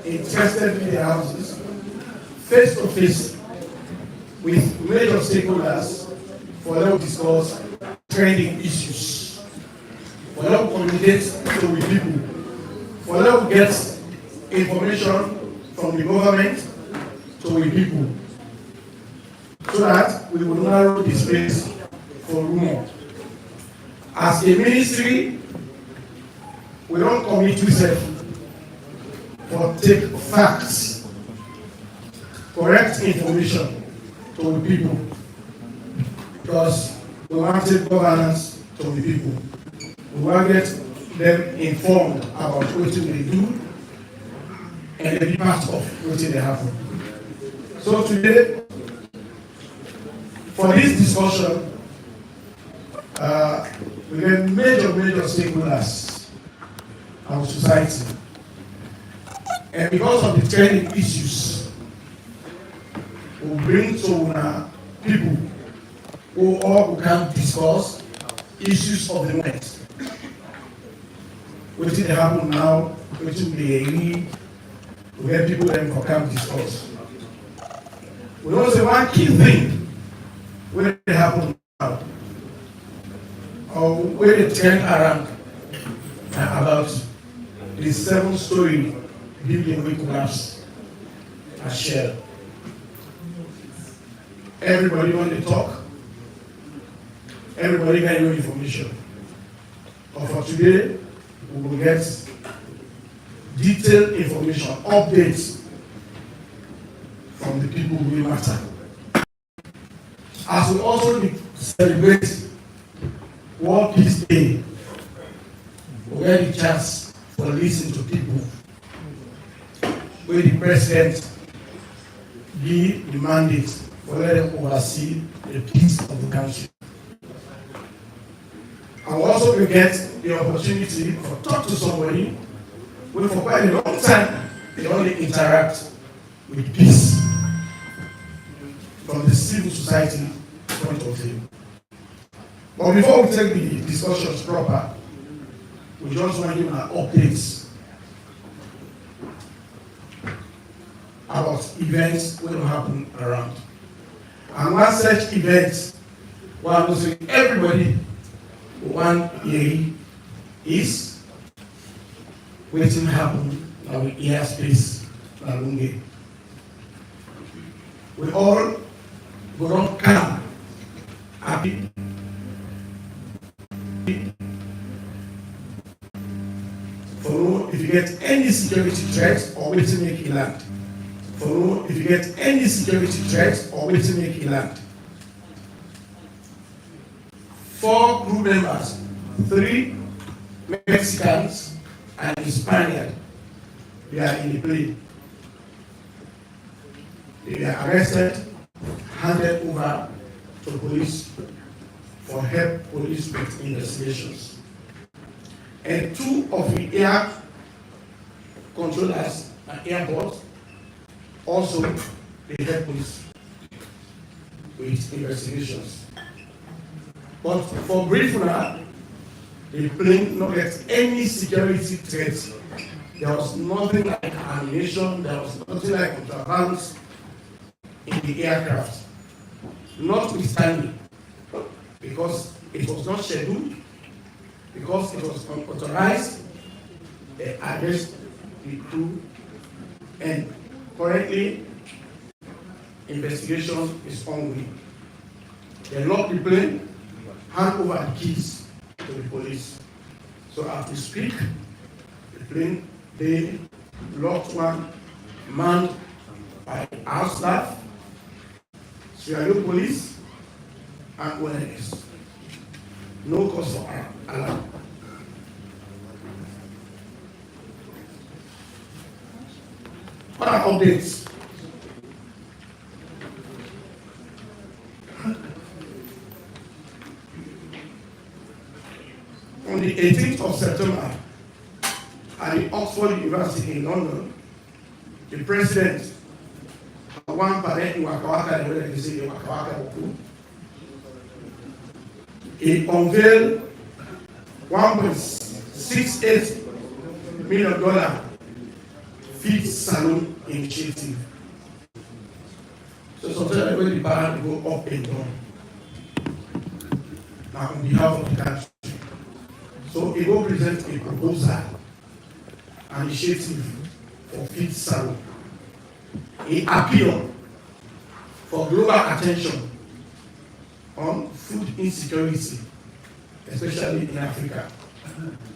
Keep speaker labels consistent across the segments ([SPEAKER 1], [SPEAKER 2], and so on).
[SPEAKER 1] interested media houses face to face with major stakeholders for them to discuss trending issues, for them to communicate to the people, for them to get information from the government to the people, so that we will narrow the space for rumor. As a ministry, we don't commit ourselves for take facts, correct information to the people, because we want to take governance to the people. We want to get them informed about what they do and be part of what they happen. So today, for this discussion, we get major stakeholders of society. And because of the trending issues, we bring to people who all can discuss issues of the moment. What did happen now? What did they read? We get people that can discuss. We also say one key thing when it happen now, or when it turned around about the 7-story building we collapsed and shell. Everybody want to talk. Everybody got your information. But for today, we will get detailed information, updates from the people who matter. As we also celebrate World Peace Day, we get the chance for listening to people where the president give the mandate for let them oversee the peace of the country. And we also will get the opportunity to talk to somebody who for quite a long time they only interact with peace from the civil society point of view. But before we take the discussions proper, we just want to give an update about events that will happen around. And one such event, what I'm saying, everybody one year is waiting to happen in our airspace Nalunge. We all go on calm, happy. For if you get any security threat or wait to make a land. For if you get any security threat or wait to make a land. 4 crew members, 3 Mexicans and a Spaniard, they are in the plane. They were arrested, handed over to police for help police with investigations. And 2 of the air controllers at airport also they help police with investigations. But for briefing, the plane not get any security threats. There was nothing like ammunition, there was nothing like contrabands in the aircraft. Notwithstanding, because it was not scheduled, because it was unauthorized, they arrest the crew, and currently investigation is ongoing. They lock the plane, hand over the keys to the police. So as we speak, the plane, they locked one, manned by our staff, Sierra Leone police, and ONS. No cause for alarm. What are updates? On the 18th of September, at the Oxford University in London, the president, one parent in Wakawaka, he unveiled $1.68 million Fit Salon Initiative. So sometimes when the ban go up and down, now on behalf of the country. So it will present a proposal, an initiative for Fit Salon, a appeal for global attention on food insecurity, especially in Africa.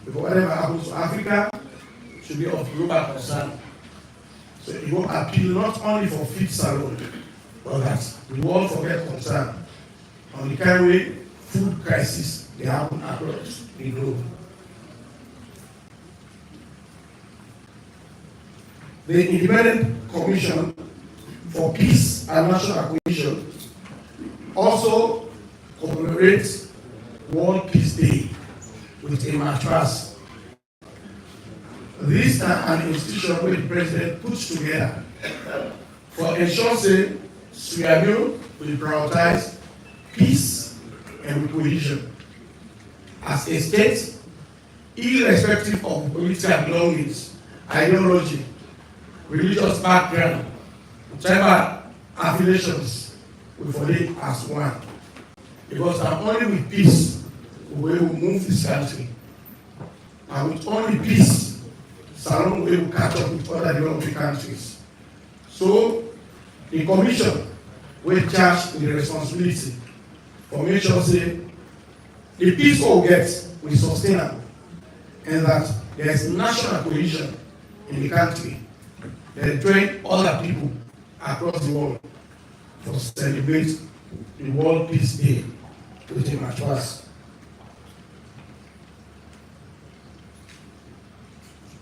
[SPEAKER 1] Because whatever happens to Africa should be of global concern. So it will appeal not only for Fit Salon, but that the world forget concern on the kind of way food crisis they happen across the globe. The Independent Commission for Peace and National Cohesion also commemorates World Peace Day with a march past. This is an institution where the president puts together for ensuring Sierra Leone will prioritize peace and cohesion as a state, irrespective of political belongings, ideology, religious background, tribal affiliations, we follow as one. Because only with peace we will move this country. And with only peace, Salon will catch up with other developing countries. So the commission will charge the responsibility for making sure say the peace we will get will sustain it, and that there is national cohesion in the country that join other people across the world to celebrate the World Peace Day with a march past.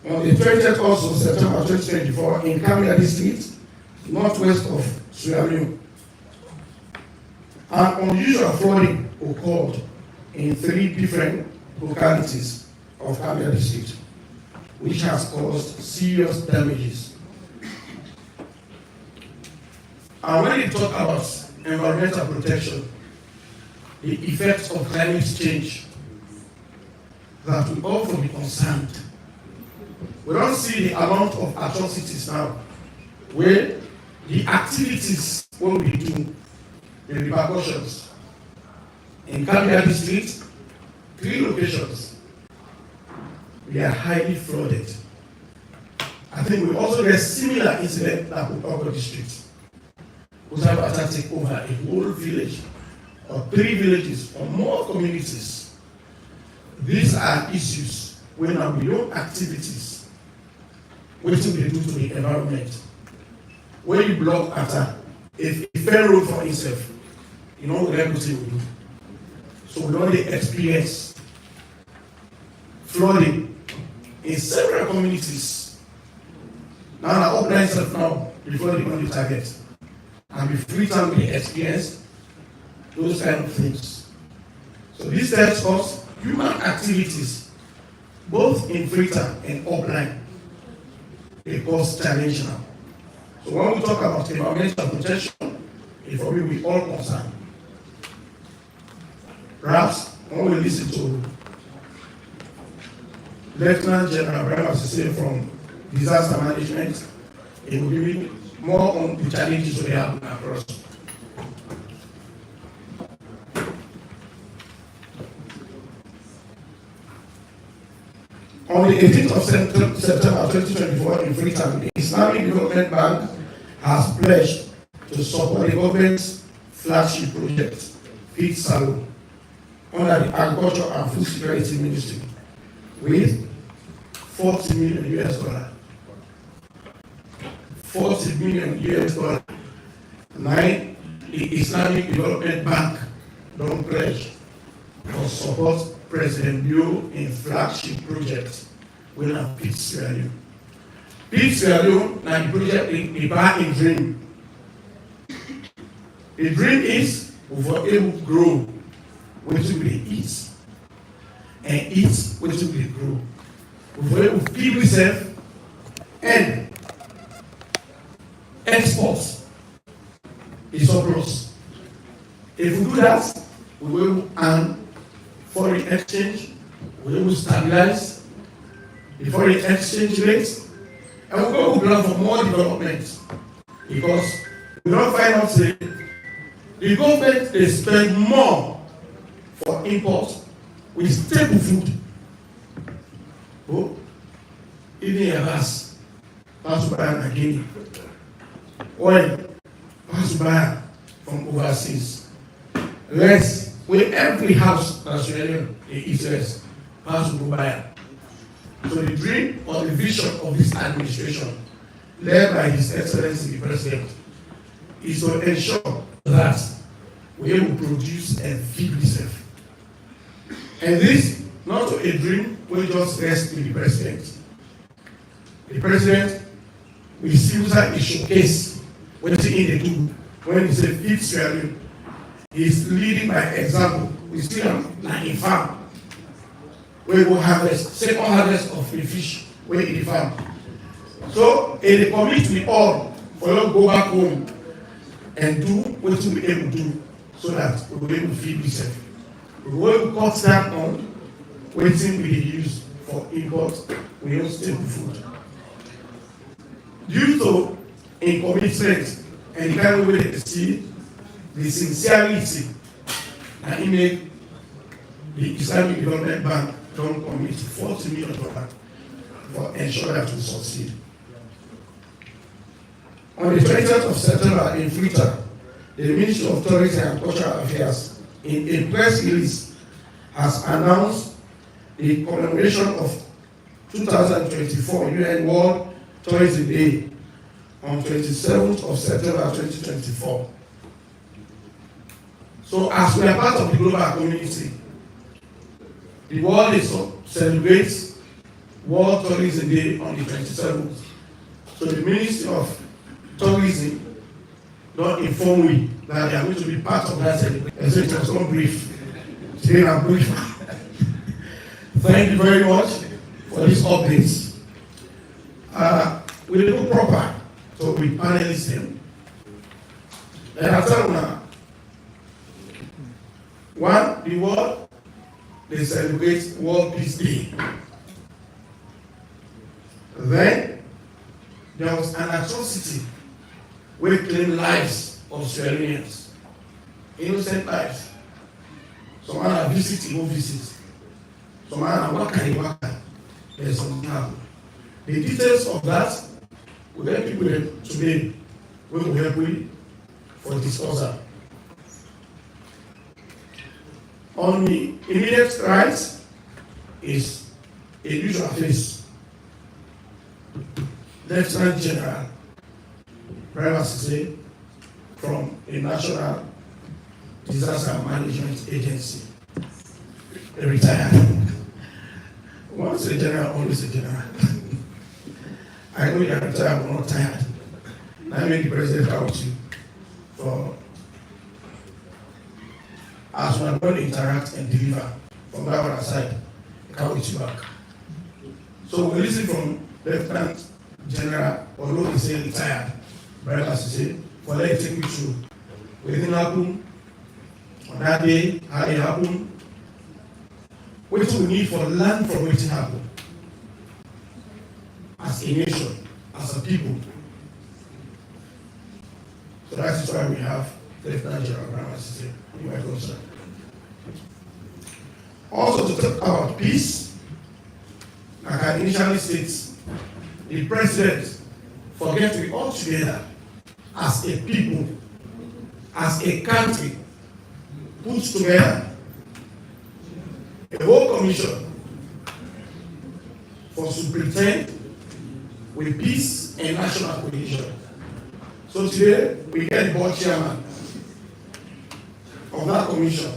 [SPEAKER 1] On the 20th also September 2024 in Kamia District, northwest of Sierra Leone, an unusual flooding occurred in 3 different localities of Kamia District, which has caused serious damages. And when we talk about environmental protection, the effects of climate change, that we also be concerned. We don't see the amount of atrocities now, where the activities what we do, the repercussions. In Kamia District, 3 locations, we are highly flooded. I think we also get similar incident that with Ogo District. We have to take over a whole village, or 3 villages, or more communities. These are issues when our beyond activities, what do we do to the environment? When you block after, if a fair road for itself, you know what everything we do. So we only experience flooding in several communities. Now I open myself now before the on the target. And we frequently experience those kind of things. So this tells us human activities, both in Freetown and upline, they cause challenge now. So when we talk about environmental protection, it's for me we all concerned. Perhaps when we listen to Lieutenant General Brian from Disaster Management, it will be more on the challenges we have across. On the 18th of September 2024 in Freetown, the Islamic Development Bank has pledged to support the government's flagship project, Fit Salon, under the Agriculture and Food Security Ministry, with $40 million. $40 million. Now, the Islamic Development Bank don't pledge to support President Bio in flagship projects will have Fit Sierra Leone. Fit Sierra Leone, now the project the bank in dream. The dream is we were able to grow what we eat, and eat what we grow. We were able to feed ourselves and exports is surplus. If we do that, we will earn foreign exchange, we will stabilize the foreign exchange rate, And we're going to plan for more development because we don't find out that the government they spend more for import with staple food. Oh, even a gas, pass to buy again. Oil, pass to buy from overseas. Less, with every house Australian is less, pass to buy. So the dream or the vision of this administration, led by His Excellency the President, is to ensure that we will produce and feed ourselves. And this, not a dream, will just rest with the President. The President will see that he showcase what he do when he says feed Sierra Leone. He is leading by example. We still have like a farm where we will harvest, second harvest of the fish where in the farm. So they commit with all for us to go back home and do what we be able to do so that we will be able to feed ourselves. We will cut down on waiting we use for import, we use staple food. Due to a commitment and the kind of way they see the sincerity that he made the Islamic Development Bank don't commit $40 million for ensure that we succeed. On the 20th of September in Freetown, the Ministry of Tourism and Cultural Affairs, in a press release, has announced the commemoration of 2024 UN World Tourism Day on 27th of September 2024. So as we are part of the global community, the world is celebrates World Tourism Day on the 27th. So the Ministry of Tourism don't inform me that they are going to be part of that celebration. And so it was not brief. Today I'm brief. Thank you very much for these updates. We do proper, so we panelists them. And after now, one, the world, they celebrate World Peace Day. Then, there was an atrocity where claimed lives of Sierra Leoneans, innocent lives. Some are visiting, no visit. Some are waka. There's something happen. The details of that will help people today. We will help you for discussion. On the immediate right is a usual face. Lieutenant General Privacy from a national disaster management agency. A retired. Once a general, always a general. I know you're retired, but not tired. I made the president out you for as we are going to interact and deliver from that one side, I can't wait you back. So we listen from Lieutenant General, although he say retired, but as he said, for let take me through. What didn't happen on that day, how it happened, what we need for learn from what happened. As a nation, as a people. So that is why we have Lieutenant General Privacy. You might go, sir. Also to talk about peace, like I initially stated, the president forget we all together as a people, as a country, put together a whole commission for to pretend with peace and national cohesion. So today we get the board chairman of that commission,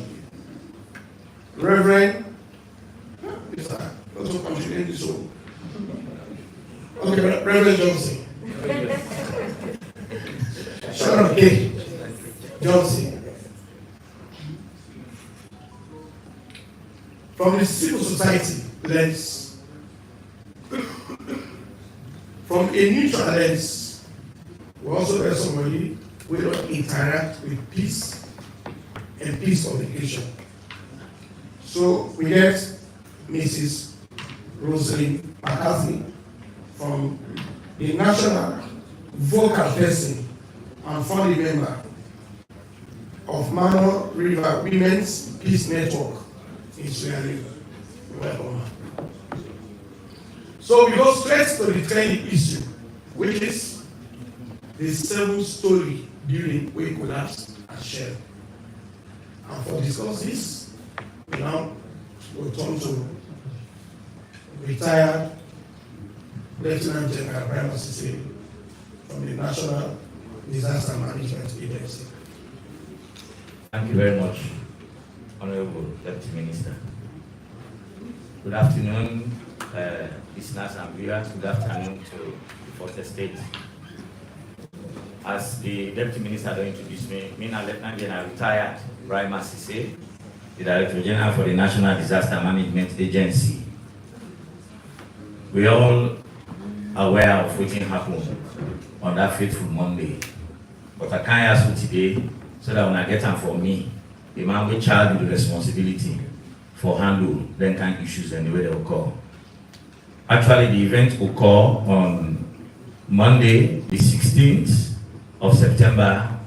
[SPEAKER 1] Reverend. Also contributing this one. Okay, Reverend Johnson. Shut up, okay. Johnson. From the civil society lens, from a neutral lens, we also have somebody who will interact with peace and peace communication. So we get Mrs. Rosalind McCarthy from the national vocal person and founding member of Mano River Women's Peace Network in Sierra Leone. Welcome. So we go straight to the trending issue, which is the 7-story building we collapsed at Shell. And for discuss this, we now will turn to retired Lieutenant General Brian Masisi from the National Disaster Management Agency.
[SPEAKER 2] Thank you very much, Honorable Deputy Minister. Good afternoon, listeners and viewers. Good afternoon to the Fourth Estate. As the Deputy Minister introduced me now Lieutenant General retired Brian Masisi, the Director General for the National Disaster Management Agency. We all aware of what happened on that fateful Monday, but I can't ask you today so that when I get them for me, the man will charge with the responsibility for handle them kind of issues and the way they occur. Actually, the event occurred on Monday, the 16th of September,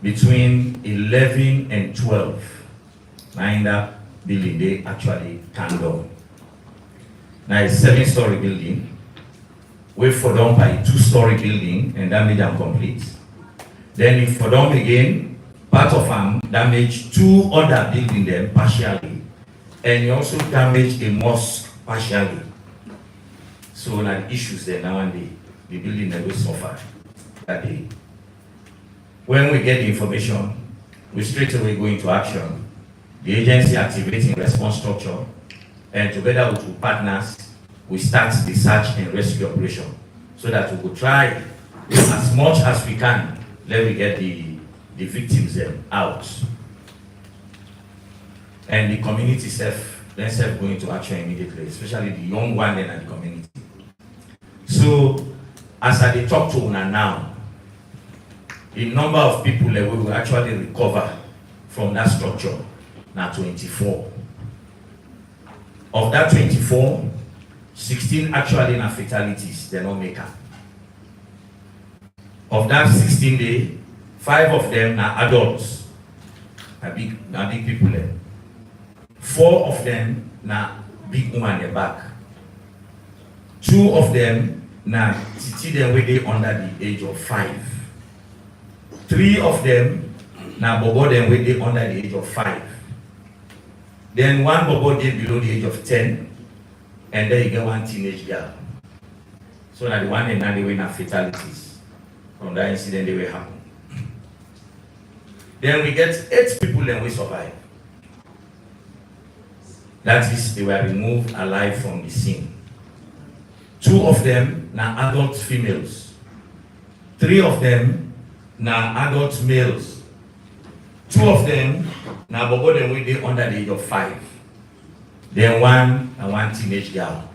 [SPEAKER 2] between 11 and 12. Now in that building, they actually turned down. Now it's a 7-story building. We for down by a 2-story building and that made them complete. Then if for down again, part of them damaged 2 other buildings them partially, and he also damaged a mosque partially. So now the issues there now and the building that will suffer that day. When we get the information, we straight away go into action. The agency activating response structure, and together with 2 partners, we start the search and rescue operation so that we will try as much as we can, let me get the victims out. And the community themselves go into action immediately, especially the young one in the community. So, as I talk to una now, the number of people that we will actually recover from that structure now 24. Of that 24, 16 actually in fatalities, they're not maker. Of that 16 days, 5 of them are adults, are big people there. 4 of them are big woman in the back. 2 of them now titi them where they under the age of 5. 3 of them now bobo them where they under the age of 5. Then 1 bobo they below the age of 10, and then you get 1 teenage girl. So that the one and now they were not fatalities from that incident they were happen. Then we get 8 people and we survive. That is, they were removed alive from the scene. 2 of them now adult females. 3 of them now adult males. 2 of them now bobo them with they under the age of 5. Then 1 teenage girl.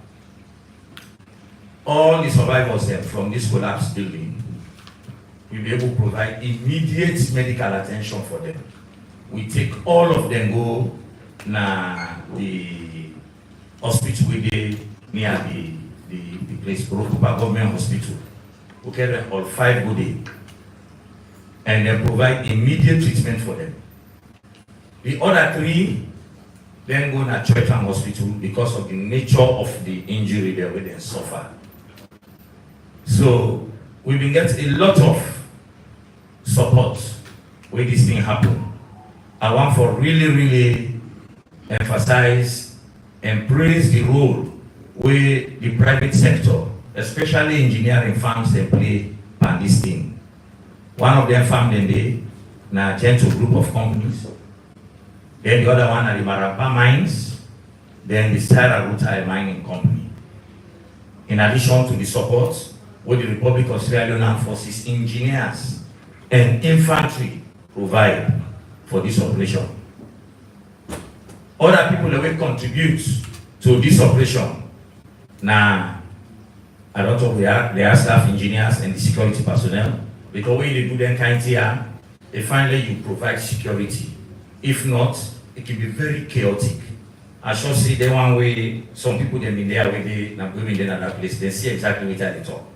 [SPEAKER 2] All the survivors then from this collapsed building will be able to provide immediate medical attention for them. We take all of them go na the hospital we dey near the place, Kurokupa Government Hospital. We carry them all 5 go there and then provide immediate treatment for them. The other 3 then go na Church and Hospital because of the nature of the injury they will then suffer. So we've been getting a lot of support when this thing happen. I want for really emphasize and praise the role where the private sector, especially engineering firms, they play on this thing. One of them firm they na Gentle group of companies. Then the other one are the Marapa Mines, then the Sierra Ruta Mining Company. In addition to the support with the Republic of Sierra Leone Armed Forces engineers and infantry provide for this operation. Other people that will contribute to this operation. Now, a lot of they are staff engineers and the security personnel. Because when they do that kind here, they finally you provide security. If not, it can be very chaotic. I shall see the one way some people them in there when they now going in another place, they see exactly what they talk.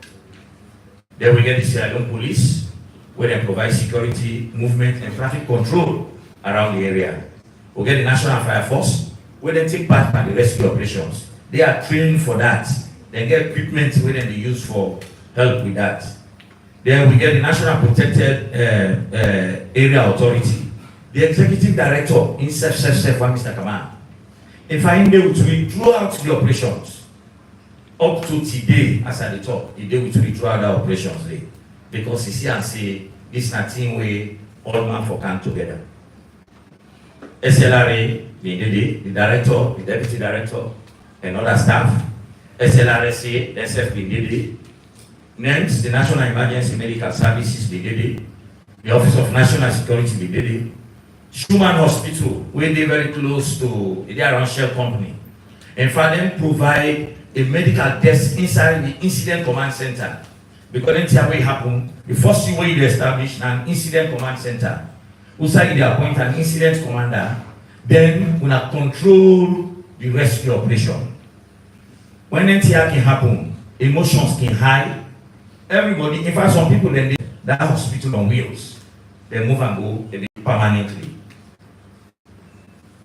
[SPEAKER 2] Then we get the Sierra Leone police, where they provide security, movement, and traffic control around the area. We get the National Fire Force, where they take part in the rescue operations. They are trained for that. They get equipment where they use for help with that. Then we get the National Protected Area Authority. The executive director in Mr. Kaman. In fact, they will throughout the operations. Up to today, as at the top, they will throughout the operations day. Because you see and say, this is not team way all man for come together. SLRA, the director, the deputy director, and other staff. SLRSA, SF, NEMS, the National Emergency Medical Services, the Office of National Security, Schumann Hospital, where they very close to their own shell company. In fact, they provide a medical desk inside the incident command center. Because then what happen, the first thing we establish an incident command center. Inside they appoint an incident commander, then we will control the rescue operation. When anything can happen, emotions can high. Everybody, in fact, some people then that hospital on wheels, they move and go permanently.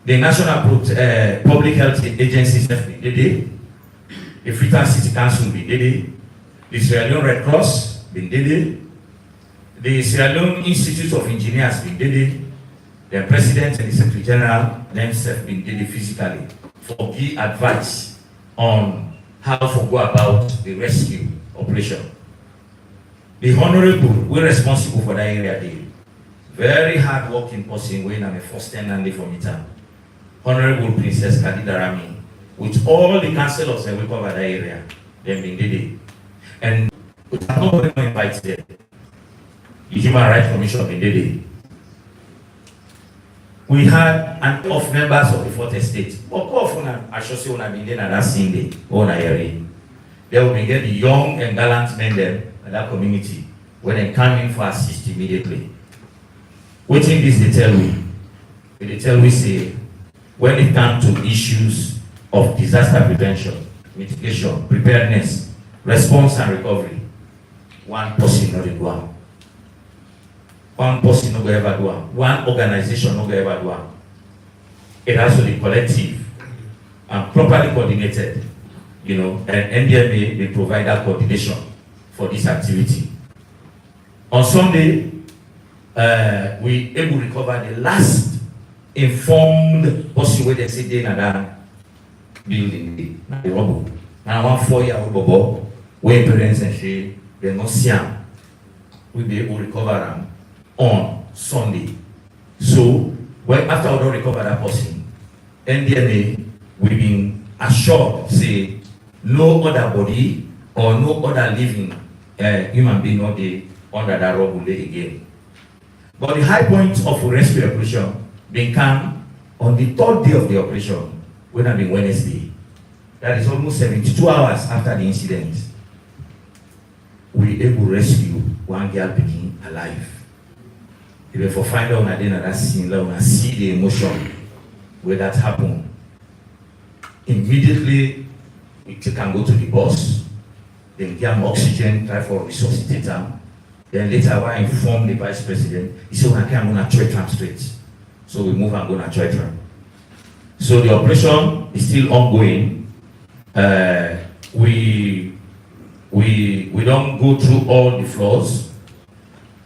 [SPEAKER 2] The National Public Health Agency, the Freetown City Council, the Sierra Leone Red Cross, the Sierra Leone Institute of Engineers, the President and the Secretary General themselves physically for give advice on how to go about the rescue operation. The Honorable, we're responsible for that area. Very hard working person when I'm a first tenant for me. Honorable Princess Kadidarami, with all the councillors that we cover that area, they've been did it. And nobody invites them. The Human Rights Commission been did it. We had an of members of the Fourth Estate. But often I should say when I've been there that Sunday, on a area. They will be get the young and gallant men there in that community when they come in for assist immediately. Waiting this they tell me. They tell me say when it comes to issues of disaster prevention, mitigation, preparedness, response and recovery, one person not do one. One person not ever do one. One organization not ever do one. It has to be collective and properly coordinated. You know, and NDMA they provide that coordination for this activity. On Sunday, we able to recover the last informed person where they say they na that building na the rubble. Now 1 4-year-old bobo where parents and she they no see am. We be able to recover them on Sunday. So when after we don't recover that person, NDMA we been assured say no other body or no other living human being not dey under that rubble again. But the high point of rescue operation began on the 3rd day of the operation, when I been Wednesday. That is almost 72 hours after the incident. We able to rescue one girl picking alive. Even for find out that scene, I see the emotion where that happened. Immediately, we can go to the bus, then give them oxygen, try for resuscitate them. Then later, I informed the vice president. He said, "Okay, I'm going to try tram straight." So we move and go to try tram. So the operation is still ongoing. We don't go through all the floors.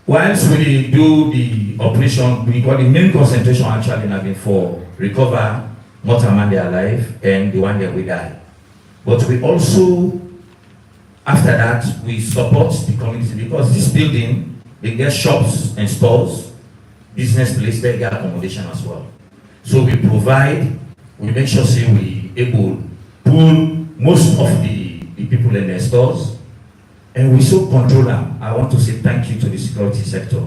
[SPEAKER 2] Once we do the operation, because the main concentration actually has been for recover mortal man they are alive and the one that we die. But we also, after that, we support the community because this building, they get shops and stores, business place, they get accommodation as well. So we provide, we make sure say we able to pull most of the people in their stores, and we so control them. I want to say thank you to the security sector,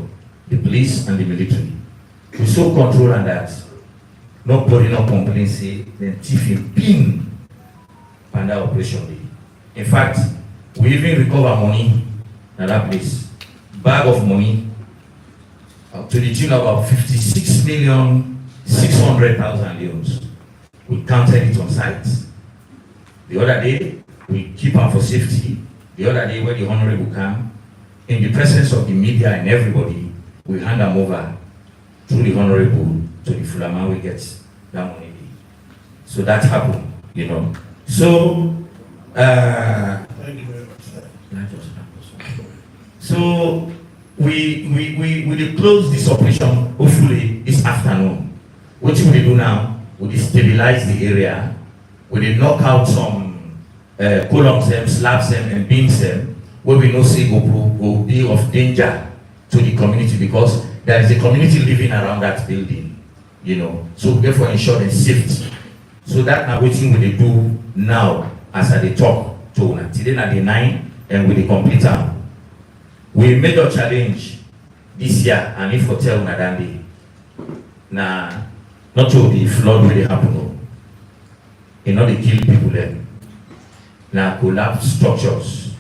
[SPEAKER 2] the police and the military. We so control them that nobody no complain say the thief in pin and that operation. In fact, we even recover money at that place. Bag of money to the tune of about 56,600,000 euros. We counted it on site. The other day, we keep them for safety. The other day, when the honorable came, in the presence of the media and everybody, we hand them over through the honorable to the full amount we get that money. So that happened, you know. So,
[SPEAKER 1] Thank you very much.
[SPEAKER 2] So we will close this operation hopefully this afternoon. What we will do now, we will stabilize the area, we will knock out some columns, them, slabs, them, and beams them, where we know say will be of danger to the community because there is a community living around that building, you know. So therefore ensure the safety. So that now what we will do now as I dey talk to una today na the 9 and we dey complete am. We major challenge this year and if hotel una that day na not to the flood wey dey happen o. E no dey kill people dem. Na collapse structures,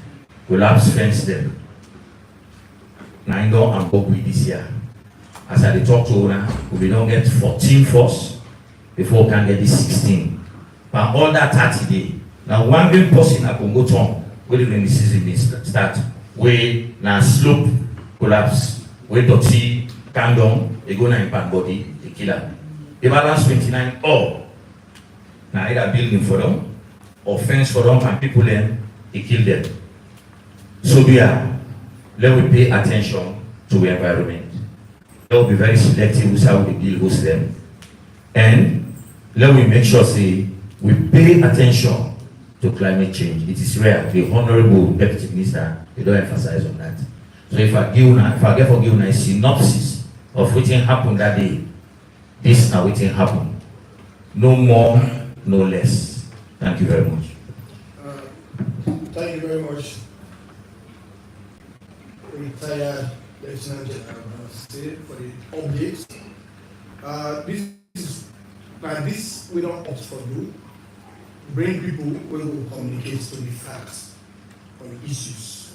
[SPEAKER 2] collapse fence dem. Na indoor and public this year. As I dey talk to una, we don get 14 force before we can get this 16. But all that 30 day. Now one big person at Congo town, where the rainy season dey start, where na slope collapse, where dirty can down, they go na impact body, they kill am. The balance 29 all. Now either building for them, or fence for them, and people then they kill them. So let me pay attention to the environment. Let me be very selective with how we build host them. And let me make sure say we pay attention to climate change. It is rare. The Honorable Deputy Minister, they don't emphasize on that. So if I get for give a synopsis of what happened that day, this now what happened. No more, no less. Thank you very much.
[SPEAKER 1] Thank you very much, retired Lieutenant General State, for the updates. This we don't opt for do. Bring people who will communicate to the facts on the issues,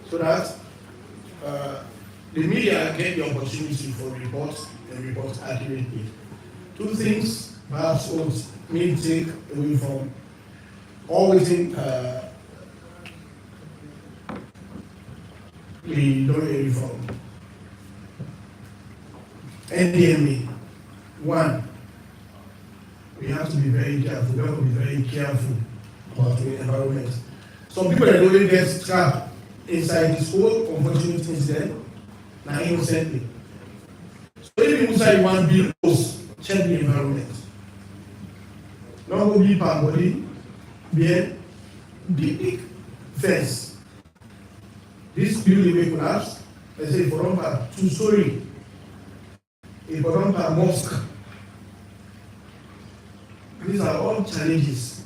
[SPEAKER 1] so that the media get the opportunity for reports and report accurately. Two things perhaps would me take away from always we don't hear from NDMA. One, we have to be very careful. We have to be very careful about the environment. Some people that don't get trapped inside this whole unfortunate incident, now innocently. So if you say you want to build house, check the environment. Not go be per body, bien, big fence. This building may collapse. Let's say for example, 2-story. If for example, mosque. These are all challenges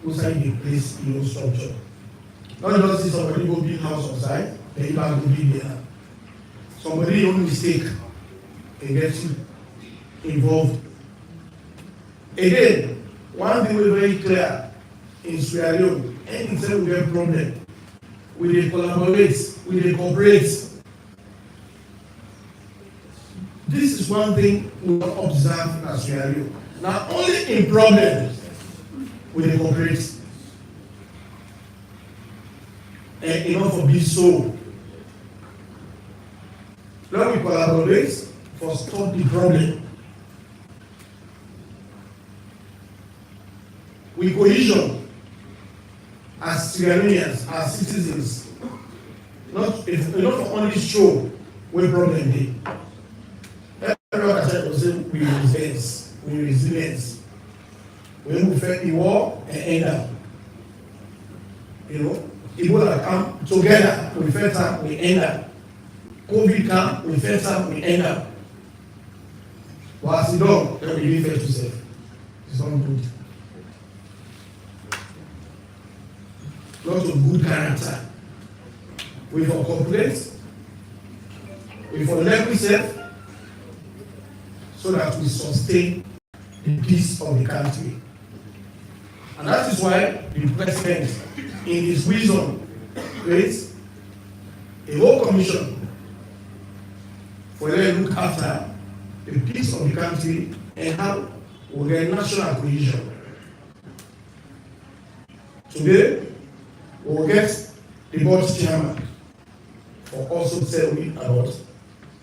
[SPEAKER 1] inside the place in your structure. Not just see somebody go build house on site, then you have to build there. Somebody own mistake and gets you involved. Again, one thing we're very clear in Sierra Leone, anytime we have a problem, we dey collaborate, we dey cooperate. This is one thing we will observe in Sierra Leone. Now, only in problems we dey cooperate. And enough for being so. Let we collaborate for stop the problem. We cohesion as Sierra Leoneans, as citizens, not for only show where problem dey. Everyone has said to say we resilience. We move the war and end up. You know, Ebola come together, we first time we end up. COVID come, we first time we end up. But as you know, then we live to say it's not good. Lots of good character. We for complaints, we for level self, so that we sustain the peace of the country. And that is why the president, in his wisdom, creates a whole commission for them to look after the peace of the country and how we get national cohesion. Today, we will get the board chairman, for also telling about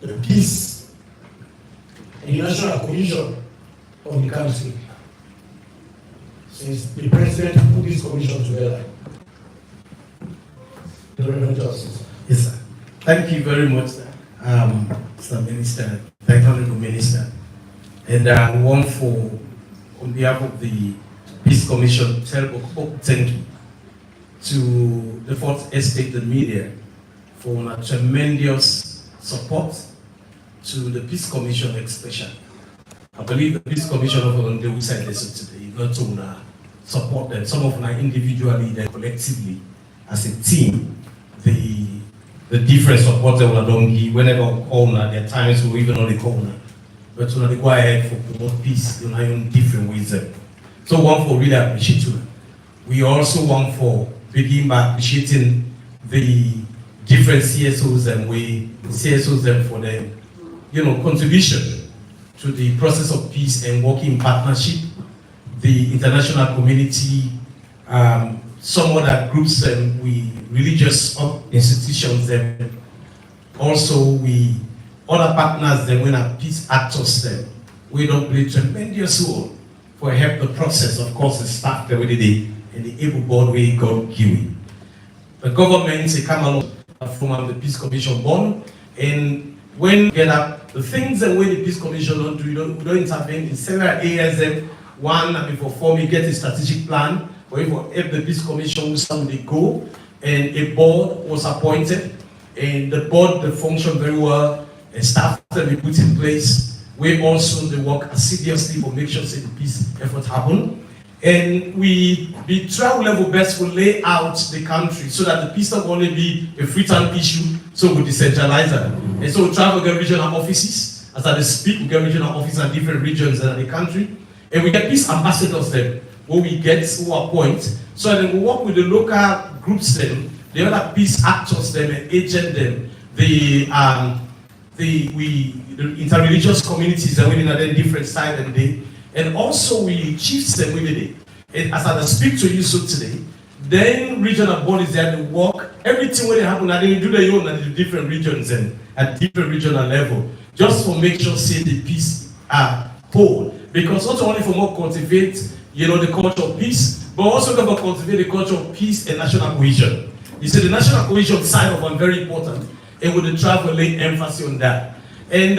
[SPEAKER 1] the peace and the national cohesion of the country. Since the president put this commission together. The Reverend Justice.
[SPEAKER 3] Yes, sir. Thank you very much, sir. Mr. Minister, thank you, Honorable Minister. And I want for, on behalf of the Peace Commission, tell thank you to the Fourth Estate, the media, for a tremendous support to the Peace Commission especially. I believe the Peace Commission on the website today, not to support them, some of them individually, then collectively, as a team, the different support they will don't give whenever we call now, there are times we even on the corner. But to go ahead for promote peace, you know, in different ways. So one for really appreciate you. We also want for begin by appreciating the different CSOs and CSOs them for their, contribution to the process of peace and working in partnership, the international community, some other groups and we religious institutions them, also we other partners them when our peace actors them, we don't play tremendous role for help the process, of course the staff the way they and the able board way God giving. The government they come along from the Peace Commission born, and when we get up the things that when the Peace Commission don't do, we don't intervene in several areas. One, before forming get a strategic plan, or if the Peace Commission will somebody go, and a board was appointed, and the board they function very well, and staff that we put in place. We also they work assiduously for make sure that the peace effort happen. And we try level best to lay out the country so that the peace not only be a Freetown issue, so we decentralize it. And so we try to get regional offices. As I speak, we get regional offices in different regions in the country. And we get peace ambassadors then, where we get who appoint. So then we work with the local groups then, the other peace actors them and agent them, the interreligious communities that we in a different side and day. And also we chiefs them with it. And as I speak to you so today, then regional bodies there to work. Everything when it happen, they do their own at the different regions and at different regional level. Just for make sure say the peace whole. Because not only for more cultivate, the culture of peace, but also to cultivate the culture of peace and national cohesion. You see the national cohesion side of one very important. And with the travel lay emphasis on that. And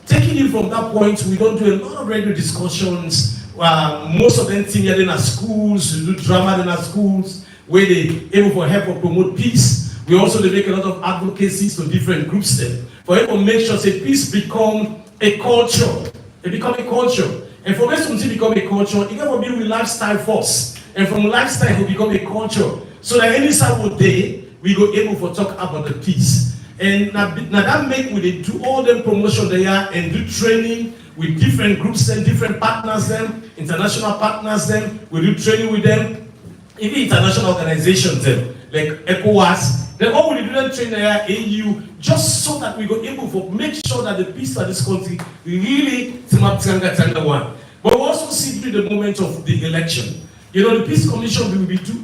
[SPEAKER 3] taking it from that point, we don't do a lot of radio discussions. Most of them think in our schools, we do drama in our schools, where they able for help or promote peace. We also make a lot of advocacies to different groups then. For able to make sure that peace become a culture. It become a culture. And for us to become a culture, it can be with lifestyle first. And from lifestyle, it will become a culture. So that any single day, we go able to talk about the peace. And now that make we do all them promotion there and do training with different groups and different partners them, international partners them, we do training with them, even international organizations them, like ECOWAS. Then all we do them training there, AU, just so that we go able to make sure that the peace of this country really one. But we also see through the moment of the election. The Peace Commission will be do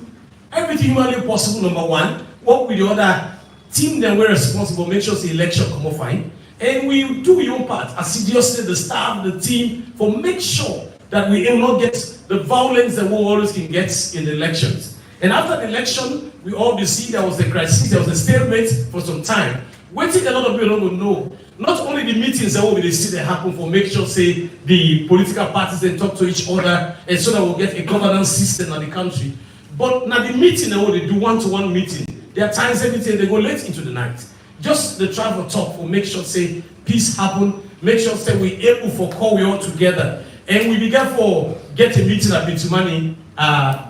[SPEAKER 3] everything humanly possible, number one, work with the other team that we're responsible, make sure the election come off fine. And we do your part, assiduously, the staff, the team, for make sure that we will not get the violence that we always can get in the elections. And after the election, we all see there was a crisis, there was a stalemate for some time. Waiting a lot of people don't know, not only the meetings that we see that happen for make sure, say, the political parties they talk to each other, and so that we'll get a governance system in the country. But now the meeting that they do one-to-one meeting, there are times everything they go late into the night. Just the travel talk for make sure say peace happen, make sure say we able for call we all together. And we began for get a meeting at Bitumani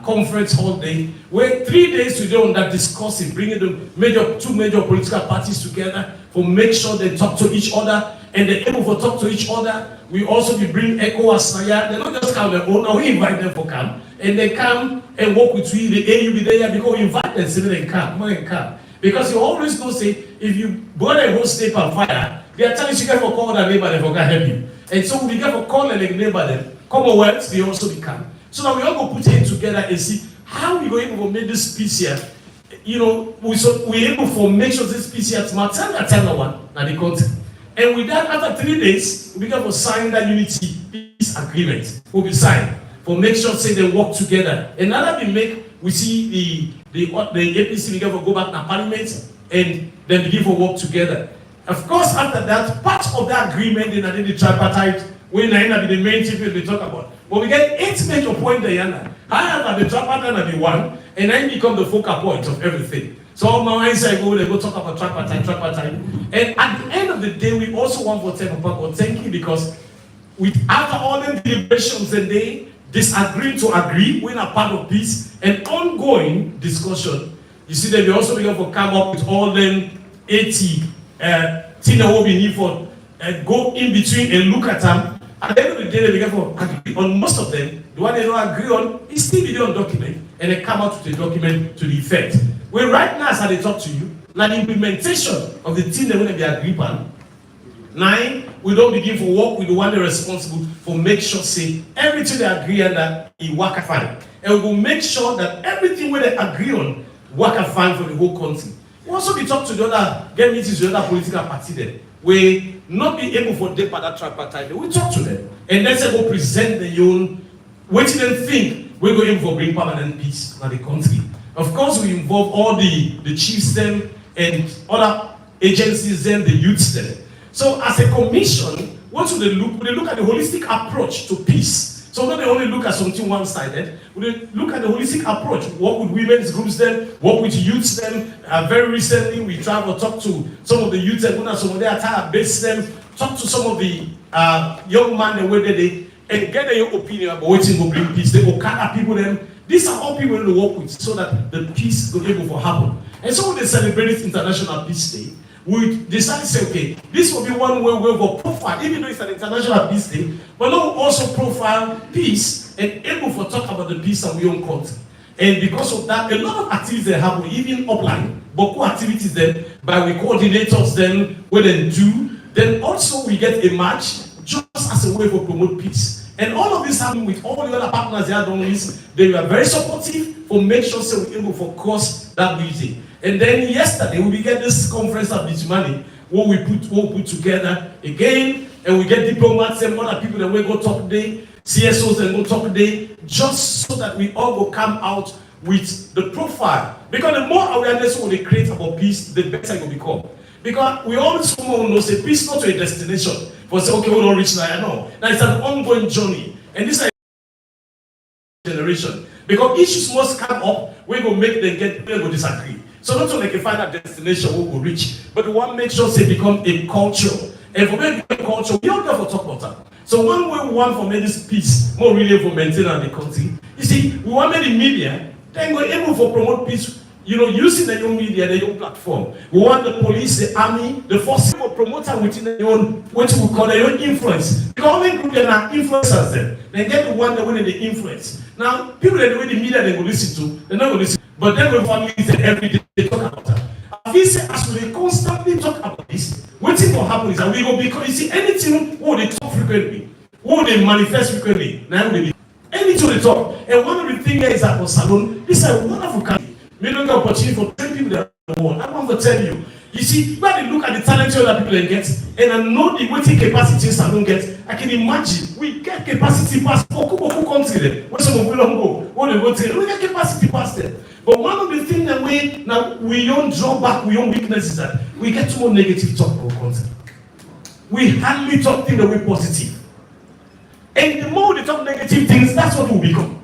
[SPEAKER 3] conference hall day, where 3 days we do on that discussing, bringing the two major political parties together for make sure they talk to each other and they're able to talk to each other. We also be bring ECOWAS. They're not just come their own, now we invite them for come. And they come and work with we, the AU be there because we invite them so they come, more and come. Because you always go say, if you burn a whole state on fire, there are times you get for call their neighbor, they forgot help you. And so we get for call the neighbor, then Commonwealth, they also become. So now we all go put it together and see how we go able to make this peace here we able to make sure this PC at Matana one, now the country. And with that, after 3 days, we began to sign that unity peace agreement. Will be signed for make sure say they work together. And now that we see the APC begin to go back to parliament and then begin to work together. Of course, after that, part of that agreement in the tripartite, when I be the main thing we talk about. But we get 8 major points there. However, the tripartite be one, and then become the focal point of everything. So all my inside they go talk about tripartite. And at the end of the day, we also want to thank you because after all the deliberations and they disagree to agree, we're not part of peace and ongoing discussion. You see that we also begin to come up with all them 80 things that will be need for go in between and look at them. At the end of the day, they begin to agree on most of them. The one they don't agree on is still video on document, and they come out with a document to the effect. Well, right now, as I talk to you, now the implementation of the thing they want to be agreed on. 9, we don't begin to work with the one they're responsible for make sure say everything they agree on that it work fine. And we will make sure that everything where they agree on work fine for the whole country. We also be talk to the other, get meetings with the other political party there. We not be able for them by that tripartite. We talk to them. And then say go present their own, what them think we're going to bring permanent peace in the country. Of course, we involve all the chiefs them and other agencies them, the youths them. So as a commission, what do they look? They look at the holistic approach to peace. So not they only look at something one-sided, we look at the holistic approach. Work with women's groups then, work with youths then. Very recently, we traveled talk to some of the youths and some of their attire base them, talk to some of the young men the way they and get their opinion about what will bring peace. They will gather people them. These are all people to work with so that the peace will be able to happen. And so when they celebrate International Peace Day, we decided to say, okay, this will be one way we will profile, even though it's an International Peace Day, but now also profile peace and able to talk about the peace of your own country. And because of that, a lot of activities that happen, even offline, but activities then by we coordinators then, what they do, then also we get a match just as a way to promote peace. And all of this happened with all the other partners they are doing this. They were very supportive for make sure so we're able to cause that meeting. And then yesterday we began this conference at Bitumani where we put together again, and we get diplomats and other people that we go talk today, CSOs and go talk today, just so that we all will come out with the profile. Because the more awareness we create about peace, the better it will become. Because we always know say peace not a destination. But say, okay, we don't reach now. No. Now it's an ongoing journey. And this is a generation. Because issues must come up, we will make them get, they will disagree. So not only can find that destination we will reach, but we want to make sure they become a culture. And for making a culture, we all have to talk about that. So one way we want for make this peace more really for maintaining the country, you see, we want to make the media, then we're able to promote peace. Using the young media, the young platform. We want the police, the army, the forces to promote within their own, what we call their own influence. Because all the group that are influencers then. They get the one that win the influence. Now, people that the way the media they will listen to, they're not going to listen. But then we families that every day they talk about that. I say as we constantly talk about this, what will happen is that we will because you see anything what they talk frequently, what they manifest frequently, now they anything they talk. And one of the things is that for Salon, this is a wonderful country. We don't get opportunity for 10 people that are the world. I want to tell you. You see, when you look at the talent other people they get, and I know the waiting capacity Salon get, I can imagine we get capacity past Boku country there. Where some of we don't go, what they go to, we get capacity past there. But one of the things that we don't draw back, we don't weakness is that we get too much negative talk about country. We hardly talk things that we positive. And the more we talk negative things, that's what we become.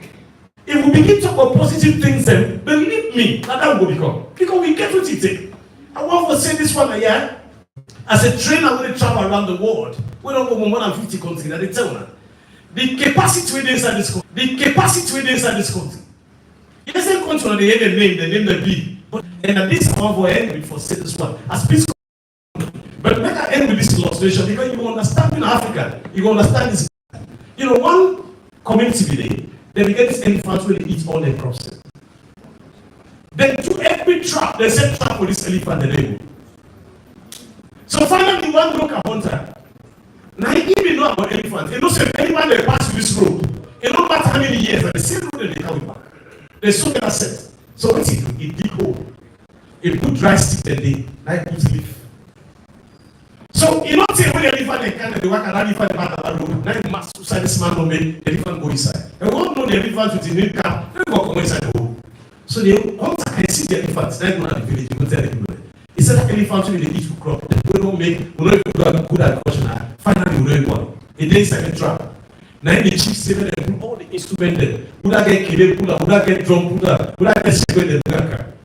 [SPEAKER 3] If we begin to talk about positive things, then believe me, that will become. Because we get what it takes. I want to say this one here. As a trainer, when they travel around the world, we don't go more than 50 countries. They tell me the capacity within inside this country. The capacity within inside this country. In the same country, they hear the name the big. But and at this point, we end with for say this one as peace. But make I end with this illustration because you understand in Africa, you understand this. One community today. They begin this elephant when they eat all their crops. Then to every trap, they set trap for this elephant and they go. So finally, one local hunter. Now he even know about elephants. He knows if anyone they pass this road, it don't matter how many years, but the same road they come back. They sow their set. So what he do? He dig hole. He put dry stick the day, like put leaf. So you don't say when the elephant they kind of the work around elephant back of the road, now you must inside this man no make the elephant go inside. And we all know the elephant with the name camp, they go come inside the hole. So the hunter can see the elephant, then go to the village, you go tell everybody. He said that elephant will eat food crop. We don't make, we don't even good agriculture. Finally, we don't even want. It is like a trap. Now the chief say when they put all the instruments there, would I get killed, would I get drum, would I get secret the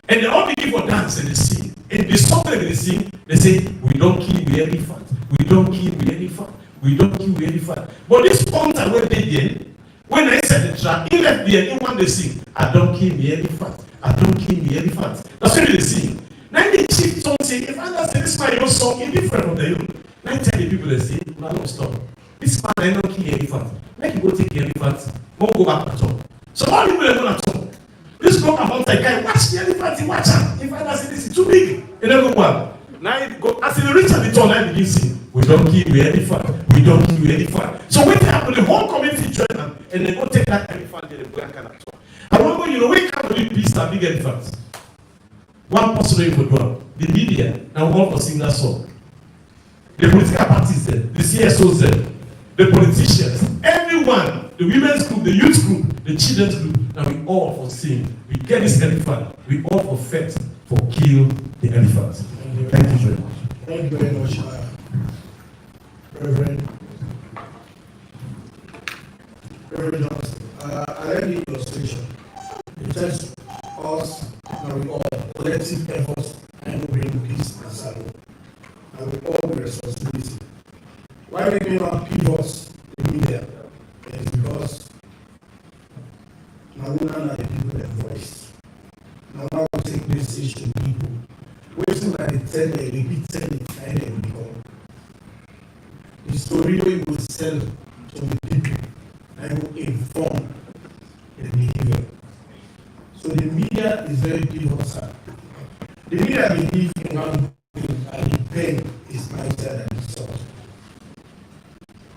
[SPEAKER 3] and they all begin for dance and they sing. And the song that they sing, they say, we don't kill the elephant, we don't kill the elephant, we don't kill the elephant. But this hunter when they did, when I said the track, he left the anyone they sing, I don't kill the elephant, I don't kill the elephant. That's what they sing. Now the chief don't say, if I say this man your song is different from the own. Now tell the people they say, no, don't stop. This man I don't kill the elephant. Let you go take the elephant, won't go back at all. So all people are going to talk. This go about a guy, watch the elephant, watch him. If I say this is too big, you never go up. Now it go as he reach at the turn, I begin sing. We don't kill the elephant, we don't kill the elephant. So when they happen, the whole community join them and they go take that elephant and they go and kind of talk. I remember, you know, we can't believe peace and big elephants. One person for do the media, and one for sing that song. The political parties there, the CSOs there, the politicians, everyone, the women's group, the youth group, the children's group, and we all for sing. We get this elephant, we all for fight for kill the elephant. Thank you very much.
[SPEAKER 1] Thank you very much, Reverend Johnson. I like the illustration. It tells us that we all collective efforts and we bring peace and salary. And we all the responsibility. Why we may not pivot the media is because now we don't have the people that voice. Now we take this issue to people. Waiting that they tell they repeat telling and they become. The story we will sell to the people and will inform the behavior. So the media is very pivotal. The media believes in one thing and the pain is mightier than the sword.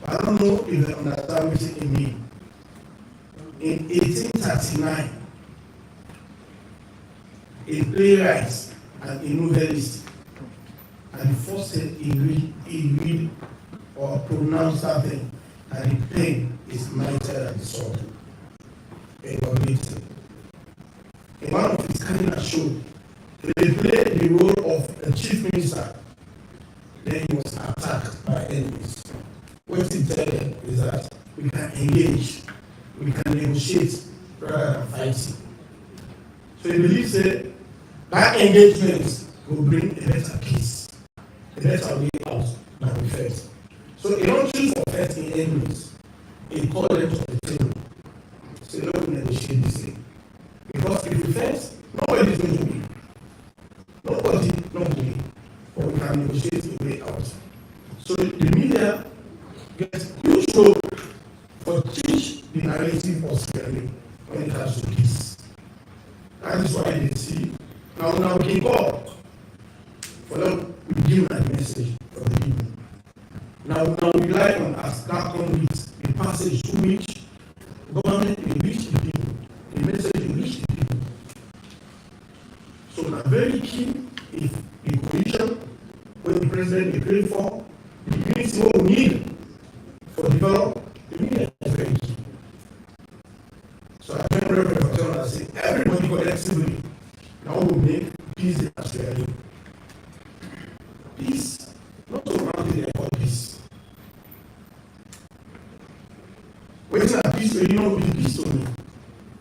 [SPEAKER 1] I don't know if you understand what it means. In 1839, a playwright and a novelist, and the first said he read or pronounced that thing, and the pen is mightier than the sword. In one of his kind of show, they played the role of a chief minister. Then he was attacked by enemies. What he tell them is that we can engage, we can negotiate rather than fighting. So he believes that that engagement will bring a better peace, a better way out than we face. So he don't choose for fighting enemies. He called them to the table. So they don't negotiate this thing. Because if we face, nobody is going to win. Nobody not win. But we can negotiate a way out. So the media gets huge role for teach the narrative of spreading when it comes to peace. That is why they see now we can call for them to give that message for the people. Now we rely on as that conduit, the passage to which government will reach the people, the message will reach the people. So now very key if the coalition when the president is praying for, the unity what we need for development, the media is very key. So I can represent and say everybody collectively now will make peace in Australia. Peace, not so around the about peace. When it's not peace, you know will be peace to me.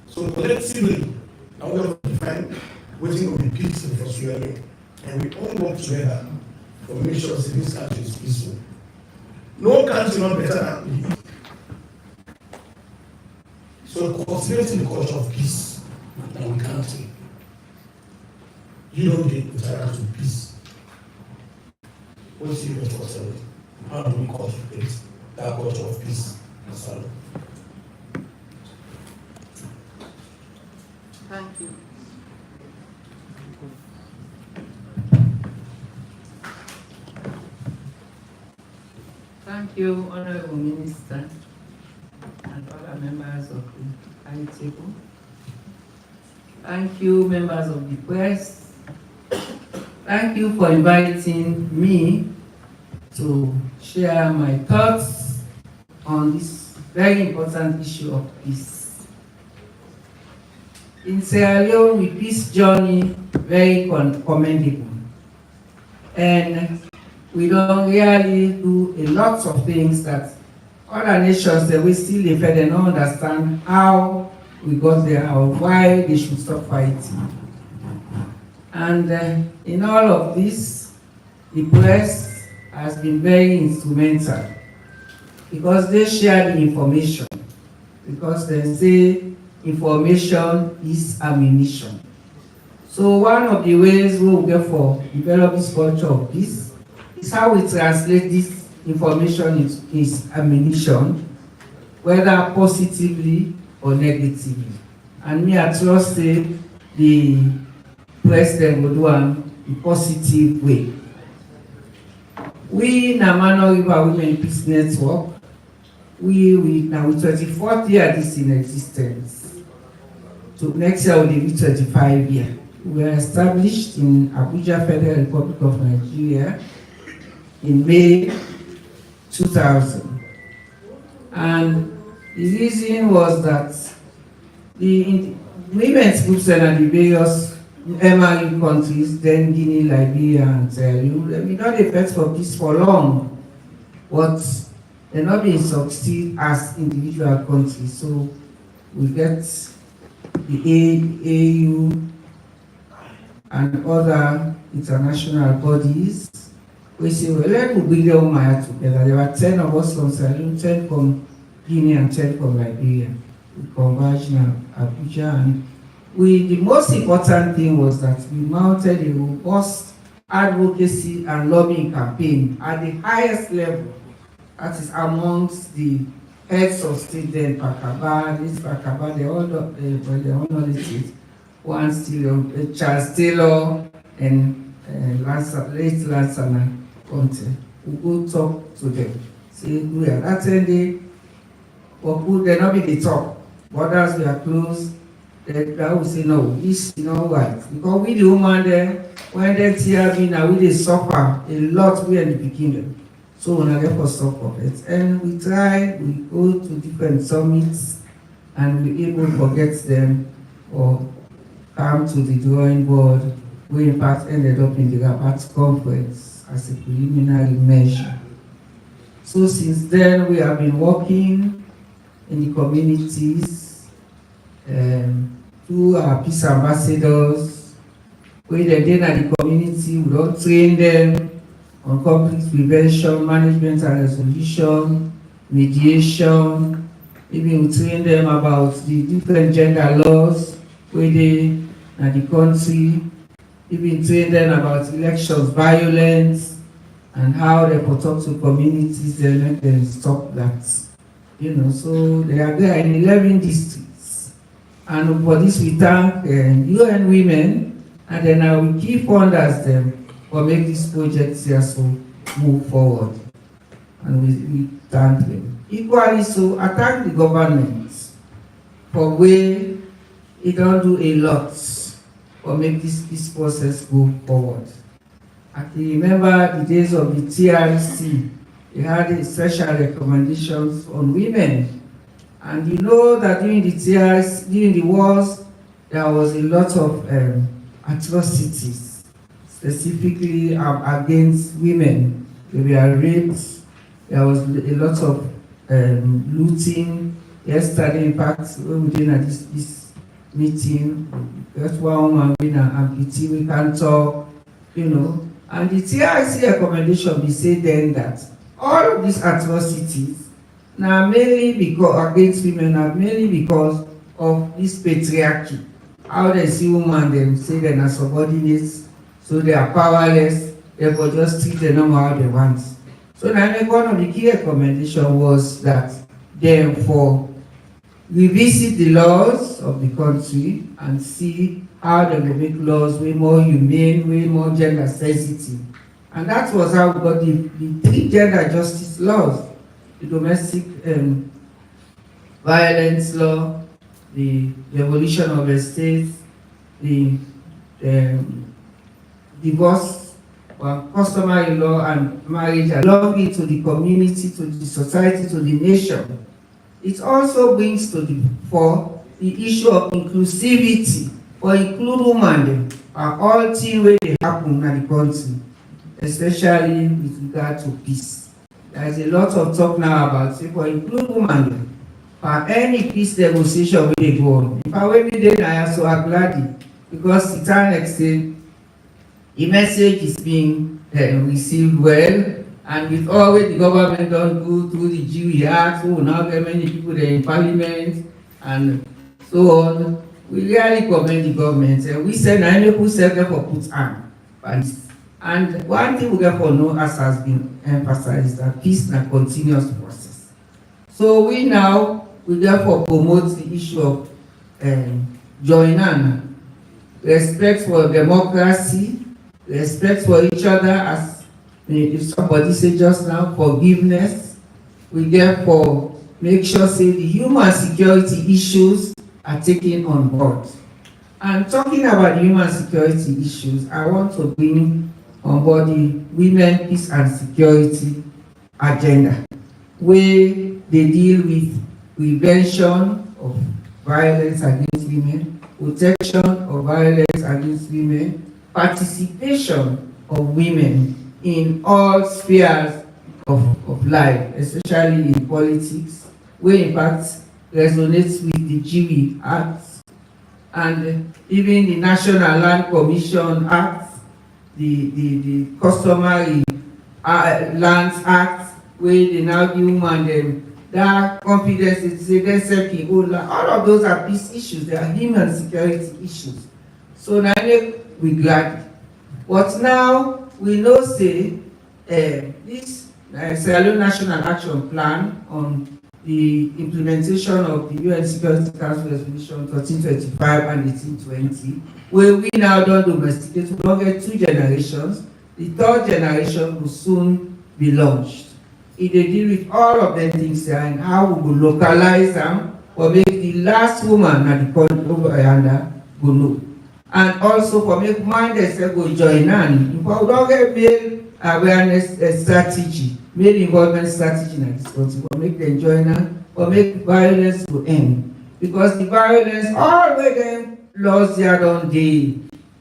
[SPEAKER 1] So collectively, now we have to define waiting will be peace in Australia. And we all work together to make sure that this country is peaceful. No country not better than we. So cultivating the culture of peace in our country. You don't get interact with peace. What's your culture? How do we cultivate that culture of peace and sorrow?
[SPEAKER 4] Thank you. Thank you, Honorable Minister, and other members of the high table. Thank you, members of the press, Thank you for inviting me to share my thoughts on this very important issue of peace. In Sierra Leone, we peace journey very commendable, and we don't really do a lot of things that other nations that we still live and don't understand how we got there or why they should stop fighting. And in all of this, the press has been very instrumental because they share the information, because they say information is ammunition. So one of the ways we will get for develop this culture of peace is how we translate this information into ammunition, whether positively or negatively. And me, I trust the president will do a positive way. We, Namano River Women Peace Network, we now 24th year this in existence. So next year will be 25 years. We were established in Abuja, Federal Republic of Nigeria in May 2000. And the reason was that the women's groups and the various MRU countries, then Guinea, Liberia, and Sierra Leone, we not effect for peace for long, but they're not being succeed as individual countries. So we get the AU and other international bodies. We say, well, let's bring the Umaya together. There were 10 of us from Sierra Leone, 10 from Guinea, and 10 from Liberia. We converged in Abuja, and the most important thing was that we mounted a robust advocacy and lobbying campaign at the highest level. That is amongst the heads of state, then Pakaba, they all know it. One still, Charles Taylor, and late Lansana Conte. We go talk to them. Say, we are attending, but who they not be the top. Borders we are closed. That will say no, it's not right. Because we the woman there, when they tear me now, we suffer a lot. We are in the beginning. So we never stop of it. And we try, we go to different summits, and we able to forget them or come to the drawing board. We in fact ended up in the Rabat conference as a preliminary measure. So since then, we have been working in the communities through our peace ambassadors. We then at the community, we don't train them on conflict prevention, management and resolution, mediation. Maybe we train them about the different gender laws where they at the country. Maybe train them about elections, violence, and how they can talk to communities and make them stop that. So they are there in 11 districts. And for this we thank UN Women, and then I will keep funders them for make this project here so move forward. And we thank them. Equally so, I thank the government for where it don't do a lot for make this process go forward. I can remember the days of the TRC. They had a special recommendations on women. And you know that during the TRC, during the wars, there was a lot of atrocities, specifically against women. They were raped. There was a lot of looting. Yesterday, in fact, when we did at this meeting, that's one woman with an amputee, we can talk, And the TRC recommendation, we say then that all of these atrocities now mainly because against women are mainly because of this patriarchy. How they see women, they say they're not subordinates, so they are powerless, they will just treat them how they want. So now one of the key recommendations was that therefore revisit the laws of the country and see how they will make laws way more humane, way more gender sensitive. And that was how we got the three gender justice laws: the domestic violence law, the abolition of estates, the divorce, or customary law and marriage, along it to the community, to the society, to the nation. It also brings to the fore the issue of inclusivity, or include women are all things wey dey happen in the country, especially with regard to peace. There is a lot of talk now about say for include women for any peace negotiation wey dey go on. In fact, when we dey na so glad because to an extent the message is being received well, and with all wey the government don go through the GE Act, we now get many people there in parliament and so on. We really commend the government. We say na any people self for put hand. And one thing we get for know, as has been emphasized, that peace na continuous process. So we therefore promote the issue of joining, respect for democracy, respect for each other, as if somebody say just now, forgiveness. We therefore make sure say the human security issues are taken on board. And talking about human security issues, I want to bring on board the Women, Peace and Security agenda, where they deal with prevention of violence against women, protection of violence against women, participation of women in all spheres of life, especially in politics, where in fact resonates with the GE Act and even the National Land Commission Act, the Customary Lands Act, where they now give women them that confidence to say they self in own land. All of those are peace issues, they are human security issues. So now we glad. But now we know say this Sierra Leone National Action Plan on the implementation of the UN Security Council Resolution 1325 and 1820, where we now don't domesticate, we don't get 2 generations. The 3rd generation will soon be launched. It will deal with all of them things there and how we will localize them or make the last woman at the country over yonder go know. And also for make mind themselves go join in. If we don't get build awareness strategy, made involvement strategy in this country, or make them join in, or make violence to end. Because the violence, all the them laws there on day,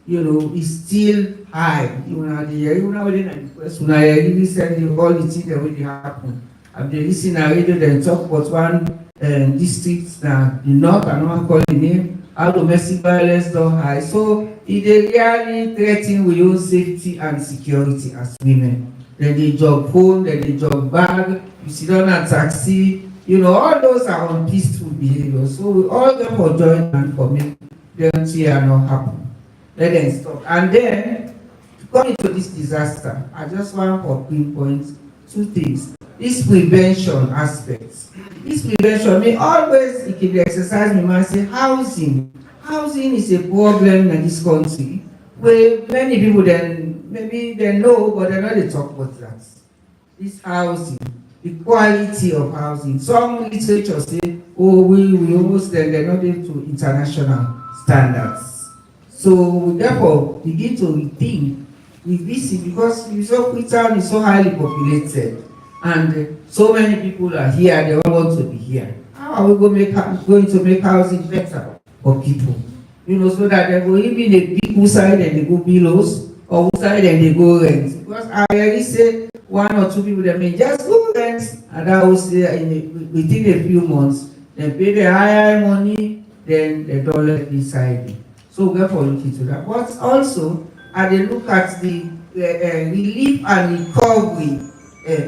[SPEAKER 4] is still high. Even within the question, I really said all the things that will happen. I've been listening to radio, then talk about one district now, the north, and one call the name, how domestic violence don't high. So it really threaten with your safety and security as women. Then they jog phone, then they jog bag, you sit down at taxi, all those are unpeaceful behavior. So we all get for join and for make them see and not happen. Let them stop. And then, to come into this disaster, I just want to pinpoint 2 things. This prevention aspect. This prevention may always, it can exercise me, man, say housing. Housing is a problem in this country where many people then, maybe they know, but they don't talk about that. This housing, the quality of housing. Some literature say, oh, we almost they're not able to international standards. So we therefore begin to rethink with this because Freetown is so highly populated and so many people are here, they all want to be here. How are we going to make housing better for people? So that they go even a big who side and they go billows, or who side and they go rent. Because I already say 1 or 2 people that may just go rent, and that will say within a few months, they pay the higher money, then they don't let it inside. So we therefore look into that. But also, I look at the relief and recovery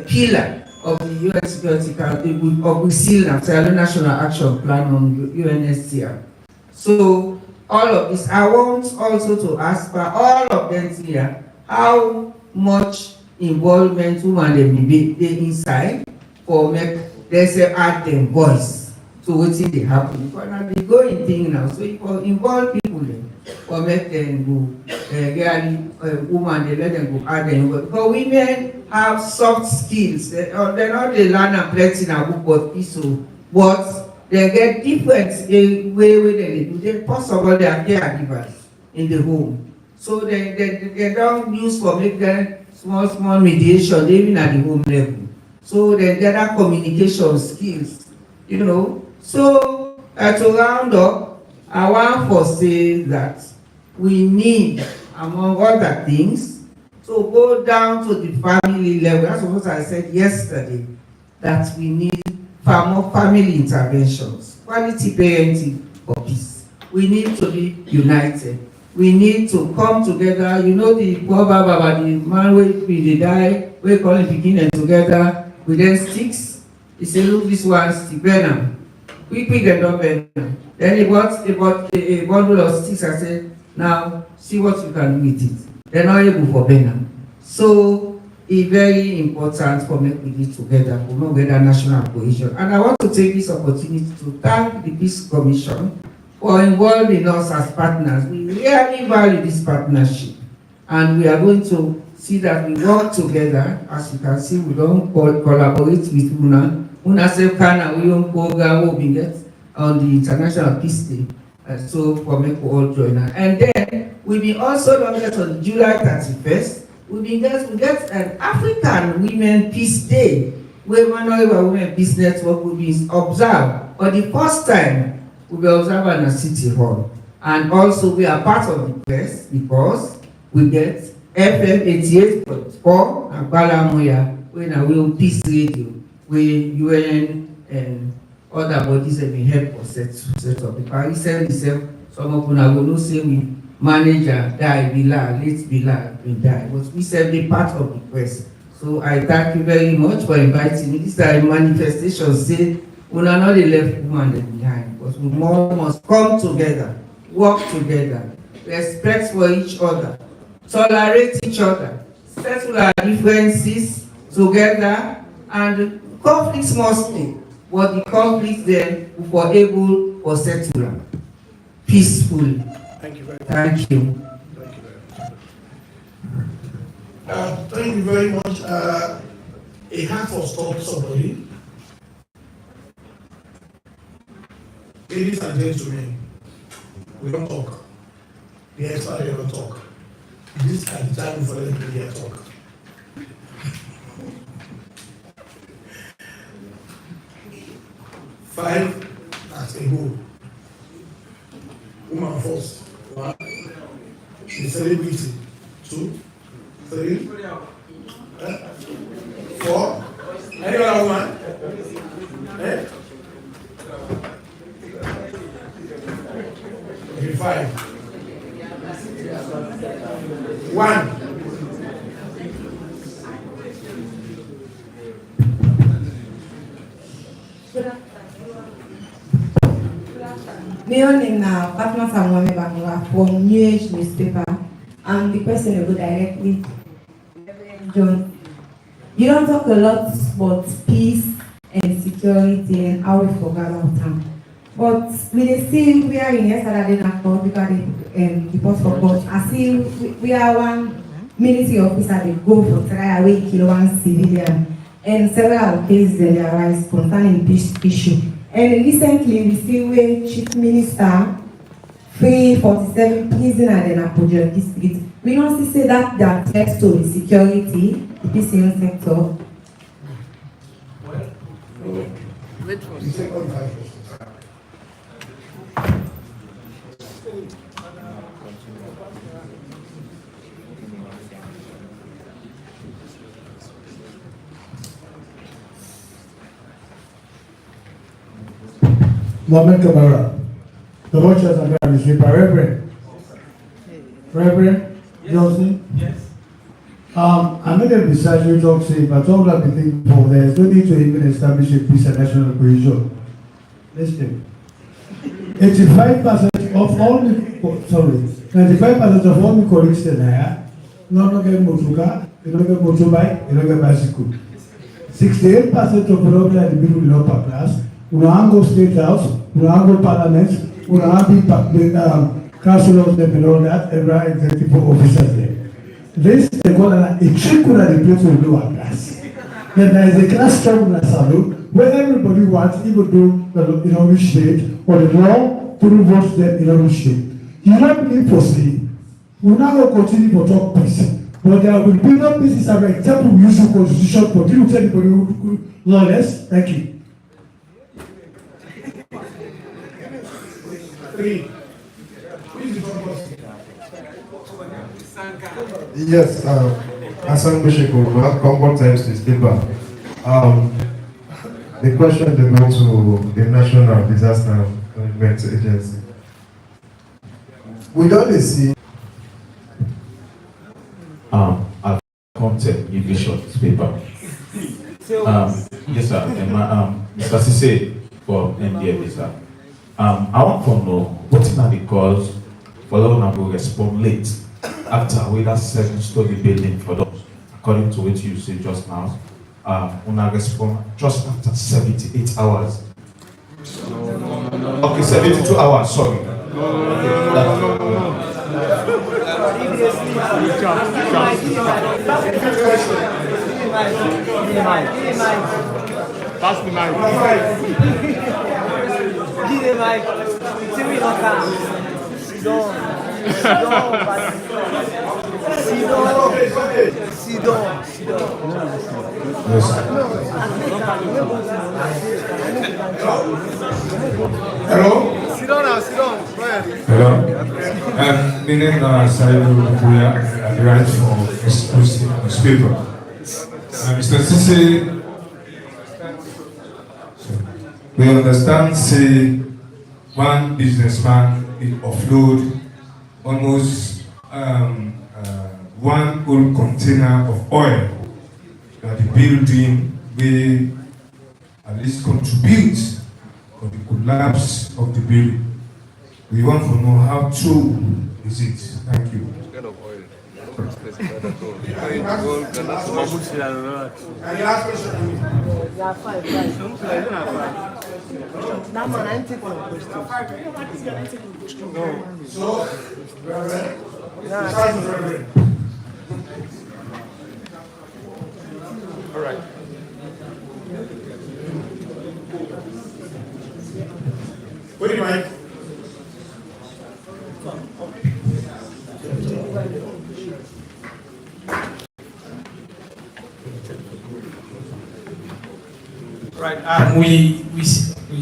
[SPEAKER 4] pillar of the UN Security Council of the Sierra Leone National Action Plan on UNSCR. So all of this, I want also to ask for all of them here how much involvement women they inside for make they say add them voice to what they happen. Because now they go in thing now, so if you involve people then, or make them go really woman they let them go add them. Because women have soft skills, they're not they learn and plenty in a book but peaceful, but they get different way they do. They possible they are caregivers in the home. So they don't use for make them small mediation, even at the home level. So they gather communication skills, you know. So to round up, I want to say that we need, among other things, to go down to the family level. That's what I said yesterday, that we need far more family interventions, quality parenting for peace. We need to be united. We need to come together. You know the proverb about the man wey be dey die, wey call him pikin dem together with them sticks. He say, look, this one stick, burn am. Quick dem don burn am. Then he bought a bundle of sticks and said, now see what you can do with it. They're not able for burn am. So it's very important for make we live together, for make together national cohesion. And I want to take this opportunity to thank the Peace Commission for involving us as partners. We really value this partnership, and we are going to see that we work together. As you can see, we don't collaborate with Una. Una say can we don't program will be get on the International Peace Day. So for me to all join us. And then we will also don't get on July 31st. We get an African Women Peace Day, where one of our Women Peace Network will be observed for the first time. We will observe in a city hall. And also we are part of the press because we get FM 88.4 and Balamoya, when I will Peace Radio, where UN and other bodies have been helped for set up. The Paris 77, some of them will not say we manager die, late Bilal, we die. But we said be part of the press. So I thank you very much for inviting me. This is a manifestation say we are not the left woman behind, but we must come together, work together, respect for each other, tolerate each other, settle our differences together, and conflicts must be, but the conflicts then we were able to settle peacefully.
[SPEAKER 1] Thank you very much.
[SPEAKER 4] Thank you.
[SPEAKER 1] Thank you very much. A hand for stop somebody. Ladies and gentlemen, we don't talk. The expert don't talk. This is the time for them to hear talk. Five as a goal. Woman first. One. The celebrity. 2, 3. 4. Any other woman? Eh? 5. 1.
[SPEAKER 5] My name now, Fatma Samuel Bangla from New Age newspaper. I'm the person who go directly John. You don't talk a lot about peace and security and how we forget about them. But we see we are in yesterday because the post for court. I see we are one military officer they go for try away kill one civilian, and several cases they arise concerning peace issue. And recently we see where Chief Minister free 47 prisoners in Abuja district. We don't see that text to the security, the PCN sector.
[SPEAKER 1] Wait for the second time.
[SPEAKER 6] Mohammed Kamara, the watchers and the newspaper, Reverend Johnson.
[SPEAKER 3] Yes.
[SPEAKER 6] I made a research you talk say, but all that we think for there is no need to even establish a peace and national cohesion. Listen. 85% of all the 95% of all the colleagues in here, not get motorcar, you don't get motorbike, you don't get bicycle. 68% of people are the people in the upper class. We don't go state house, we don't go parliament, we don't be councillors and all that, every executive officers there. This they call a trickle at the place of lower class. Then there is a class struggle at Salou where everybody wants, even though the which state or the law to vote them in which state. You don't need to see We now go continue to talk peace. But there will be no peace is an example we use the constitution for. Do you tell anybody lawless? Thank you.
[SPEAKER 7] Yes, Hassan Bishiko, Concord Times newspaper. The question they go to the National Disaster Management Agency. We don't see.
[SPEAKER 8] I've content in the short paper. Yes, sir. And Mr. Sise for NDF, sir. I want to know what is the cause for the one to respond late after we that 7-story building for those, according to what you said just now. When I respond just after 78 hours. Okay, 72 hours, sorry.
[SPEAKER 9] Pass the mic. Give the mic. Till we don't come. Sit down.
[SPEAKER 7] Yes.
[SPEAKER 1] Hello?
[SPEAKER 9] Sit down now, sit down. Go ahead.
[SPEAKER 7] Hello. My name is Saidu Kuya. I write for exclusive newspaper. Mr. Sise, we understand, say, one businessman will offload almost 1 whole container of oil that the building will at least contribute for the collapse of the building. We want to know how true is it. Thank you.
[SPEAKER 1] And the last question.
[SPEAKER 9] Yeah, five. That man, I'm taking a question.
[SPEAKER 1] So, Reverend,
[SPEAKER 9] Yeah,
[SPEAKER 1] start with Reverend.
[SPEAKER 9] all right.
[SPEAKER 1] What do you like?
[SPEAKER 3] Right, we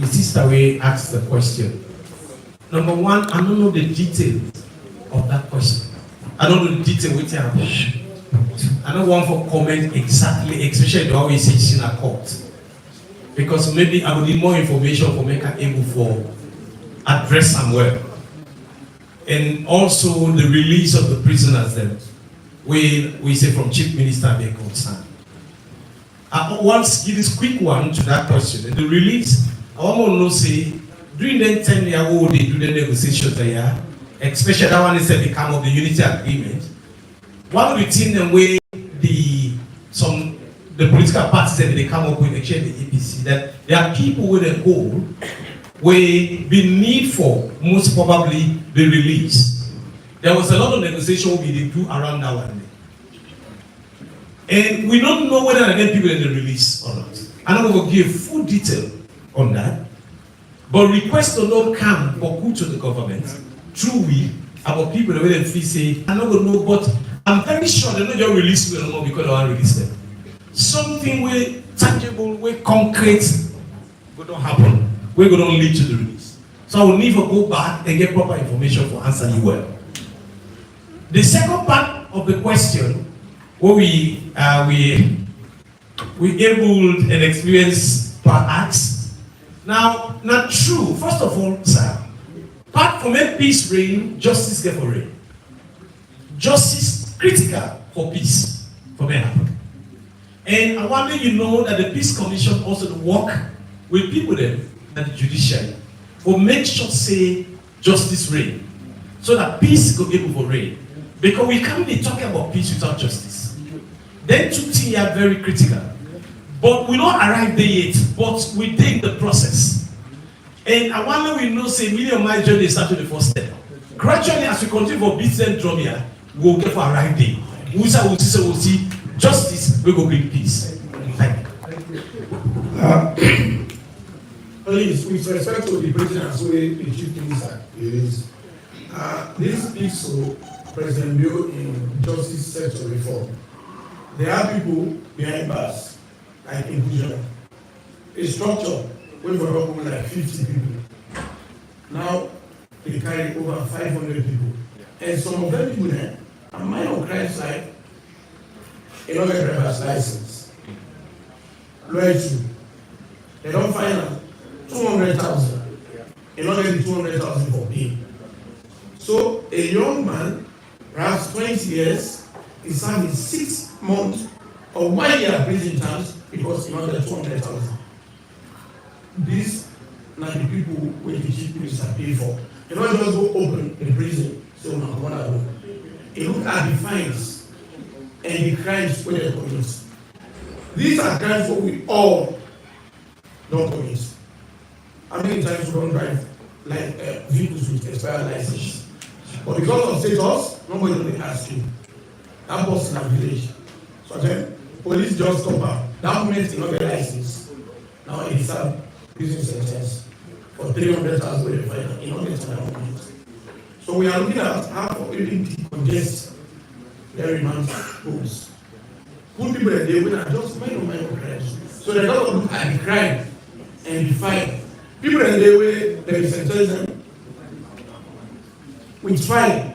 [SPEAKER 3] sister we asked the question. Number one, I don't know the details of that question. I don't know the detail which happened. I don't want to comment exactly, especially the way it's in a court. Because maybe I will need more information for make her able for address somewhere. And also the release of the prisoners then. We say from Chief Minister be concerned. I want to give this quick one to that question. And the release, I want to know say, during the 10-year old, they do the negotiations there, especially that one is said become of the unity agreement. One of the things them where the political parties that they come up with, actually the APC, that there are people with a goal where the need for most probably the release. There was a lot of negotiation we did do around that one. And we don't know whether again people in the release or not. I'm not going to give full detail on that. But request to not come or go to the government through we about people the way they feel say, I'm not going to know, but I'm very sure they're not just release me anymore because I want to release them. Something way tangible, way concrete will not happen. We're going to lead to the release. So I will need to go back and get proper information for answer you well. The second part of the question, where we able and experienced per acts. Now, not true. First of all, sir, part from make peace reign, justice get for reign. Justice critical for peace for me happen. And I want you know that the Peace Commission also work with people there and the judiciary for make sure say justice reign, so that peace go able for reign. Because we can't be talking about peace without justice. Then 2 things are very critical. But we don't arrive there yet, but we take the process. And I wonder we know say million mile journey started the first step. Gradually, as we continue for business drum here, we'll get for arrive there. We'll see justice, we go bring peace. Thank you.
[SPEAKER 1] Please, with respect to the prisoners where the Chief Minister is, this peaceful President Bill in justice sector reform. There are people behind bars, like inclusion. A structure where for example like 50 people. Now they carry over 500 people. And some of them people there are minor crimes like a not get driver's license. Loyalty. They don't find out 200,000. They don't get the 200,000 for pay. So a young man, perhaps 20 years, is serving 6 months or 1 year prison terms because he wanted 200,000. These are the people where the chief minister pay for. You don't just go open the prison, so now one at home. You look at the fines and the crimes where they commit. These are crimes that we all don't commit. How many times we don't drive like vehicles with expired license? But because of status, nobody will ask you. That was in our village. So then, police just come back. That moment, you not get license. Now it is a prison sentence for 300,000 where they find out. You know, get an So we are looking at how we can decongest their remand homes. Put people in there when are just minor crimes. So they don't look at the crime and the fine. People in there where they sentence them with fine.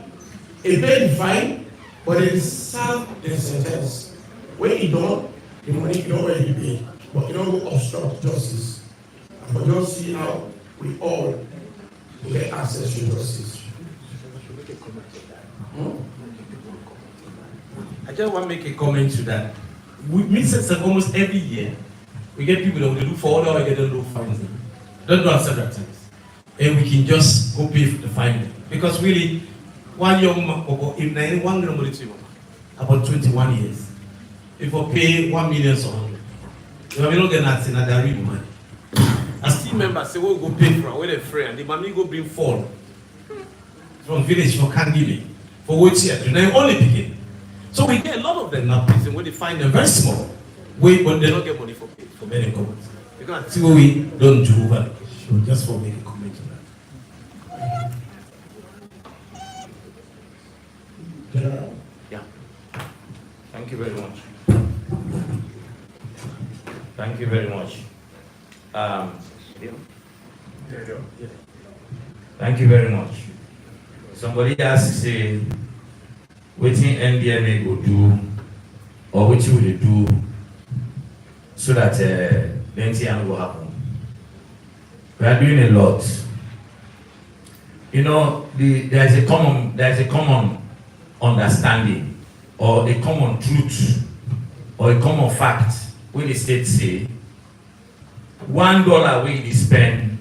[SPEAKER 1] They pay the fine, but they serve the sentence. When you don't, the money you don't already pay. But you don't go obstruct justice. But just see how we all get access to justice.
[SPEAKER 3] I just want to make a comment to that. We meet almost every year. We get people that will look for order or get them look fines. Don't do it several times. And we can just go pay for the fine. Because really, one young man, if anyone about 21 years, if we pay 1 million so we don't get nothing, that real money. As team members say, we'll go pay for it, we're free, and the mommy go bring phone from village for Kandili for which year, they only begin. So we get a lot of them now prison when they find them very small. Wait, but they don't get money for many comments. Because until we don't do over, so just for making a comment to that.
[SPEAKER 1] General.
[SPEAKER 2] Yeah. Thank you very much. Thank you very much. Thank you very much. Somebody asks, say, what NDMA will do, or what you will do, so that the NTM will happen. We are doing a lot. You know, there is a common understanding, or a common truth, or a common fact. When the state say $1 we spend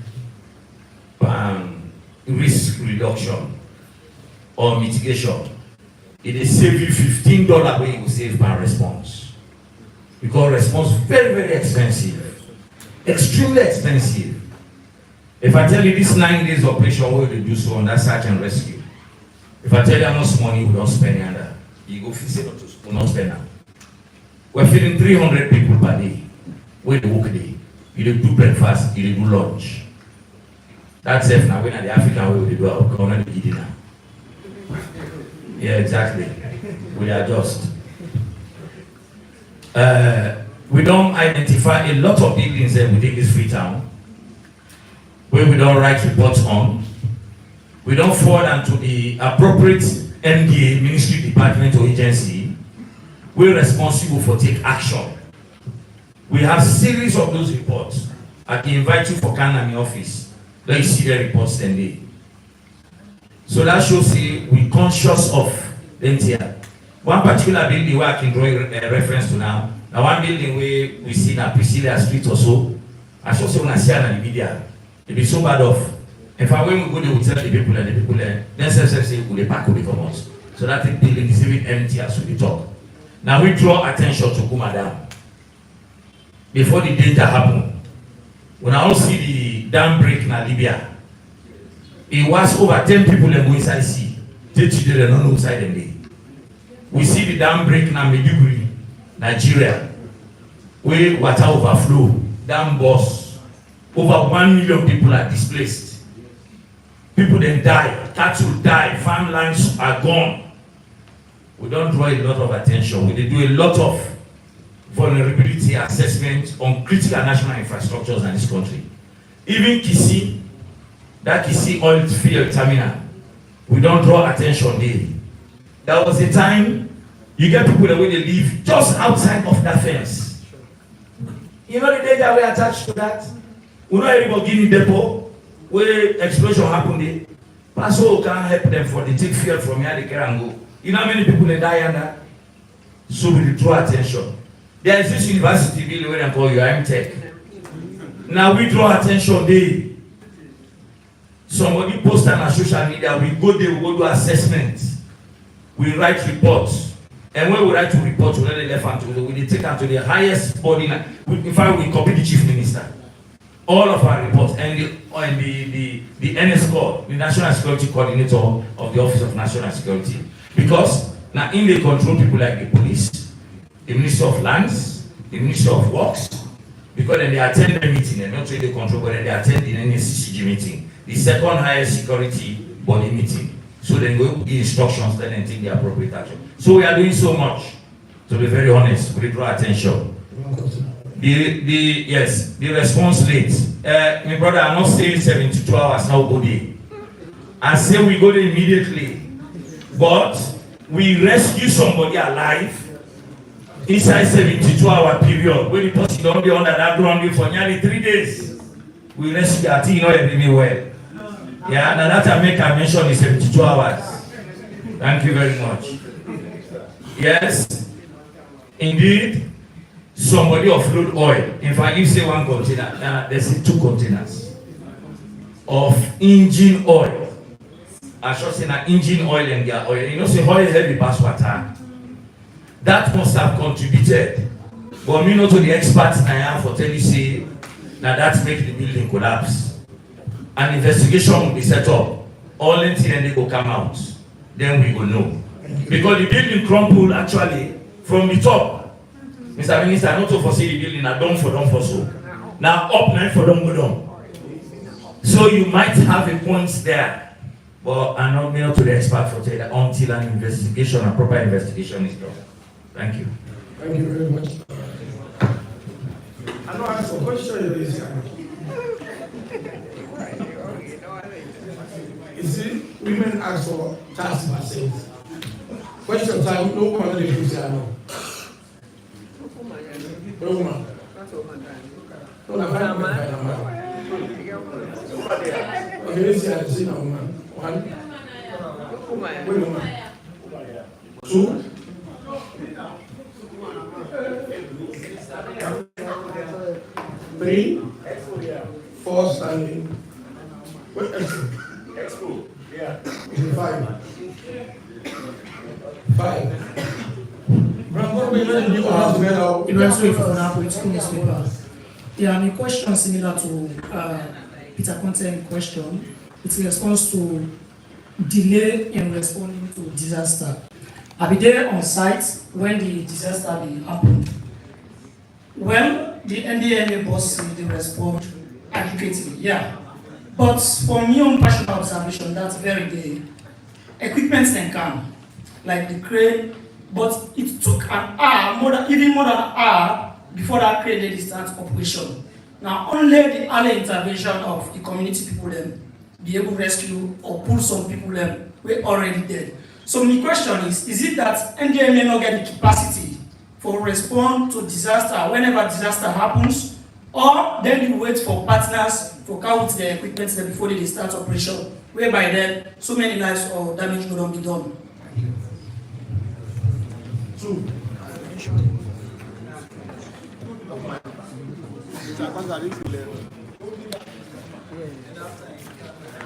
[SPEAKER 2] risk reduction or mitigation, it is save you $15 when you save per response. Because response very, very expensive, extremely expensive. If I tell you this 9 days operation, what will you do so on that search and rescue? If I tell you how much money we don't spend under, you go fix it to not spend now. We're feeding 300 people per day. Where they work day. You do breakfast, you do lunch. That's it now. When the African way we do our government dinner. Yeah, exactly. We adjust. We don't identify a lot of buildings within this free town where we don't write reports on. We don't forward them to the appropriate MDA, ministry, department, or agency. We're responsible for take action. We have series of those reports. I can invite you for Kanami office. Let you see the reports then day. So that shows you we're conscious of the NTR. One particular building where I can draw a reference to now. Now one building where we see that Priscilla Street or so. I should say when I see it on the media, it be so bad off. In fact, when we go, they will tell the people then say, will pack will come out. So that building is even empty as we talk. Now we draw attention to Kumadam. Before the danger happen, when I all see the dam break in Libya, it was over 10 people that go inside sea. 10 children don't know inside them day. We see the dam break in Maiduguri, Nigeria, where water overflow, dam burst. Over 1 million people are displaced. People then die, cattle die, farmlands are gone. we don't draw a lot of attention. We dey do a lot of vulnerability assessment on critical national infrastructures in this country. Even Kisi, that Kisi oil field terminal, we don't draw attention there. There was a time you get people that way they live just outside of that fence. You know the danger we attached to that? We know everybody Guinea depot where explosion happened there. Paso can't help them for the take fuel from here they can go. You know how many people they die under? So we draw attention. There is this university building where they call you MTech. Now we draw attention there. Somebody post on social media, we go there, we go do assessments. We write reports. And when we write to reports, we let the left hand to we take them to the highest body. In fact, we copy the chief minister. All of our reports and the NSCO, the National Security Coordinator of the Office of National Security. Because now in they control people like the police, the Minister of Lands, the Minister of Works, because then they attend the meeting, and not really they control, but then they attend the NSCG meeting, the second highest security body meeting. So then go give instructions, then they take the appropriate action. So we are doing so much. To be very honest, we draw attention. The response rate. My brother, I'm not saying 72 hours now go there. I say we go there immediately. But we rescue somebody alive inside 72-hour period. When the person don't be under that ground for nearly 3 days. We rescue that thing, you know everything well. Yeah, now that I make a mention is 72 hours. Thank you very much. Yes, indeed, somebody offload oil. In fact, you say one container, there's 2 containers of engine oil. I should say that engine oil and their oil. You know, say oil is heavy past water. That must have contributed. But me not to the experts I am for tell you say now that make the building collapse. An investigation will be set up. All until then they go come out. Then we will know. Because the building crumbled actually from the top. Mr. Minister, not to foresee the building, I don't for so. Now up now for them go down. So you might have a point there. But I'm not mail to the expert for that until an investigation, a proper investigation is done. Thank you.
[SPEAKER 1] Thank you very much. I know I ask a question is it women ask for tax percent? Question time, no one really gives I know. No man. No, I'm man. Okay, let's see, I see now, man. 1. Wait a minute. 2. 3. 4 standing. What Expo? Yeah. 5. 5.
[SPEAKER 10] Yeah, my question similar to Peter Content question. It's in response to delay in responding to disaster. I'll be there on site when the disaster happened. Well, the NDMA boss they respond adequately, yeah. But for me, on personal observation, that's very day. Equipment can come, like the crane, but it took an hour, even more than an hour before that crane did start operation. Now, only the early intervention of the community people then be able to rescue or pull some people them were already dead. So my question is it that NDMA not get the capacity for respond to disaster whenever disaster happens, or then you wait for partners to count their equipment there before they start operation, whereby then so many lives or damage will not be done?
[SPEAKER 1] 2.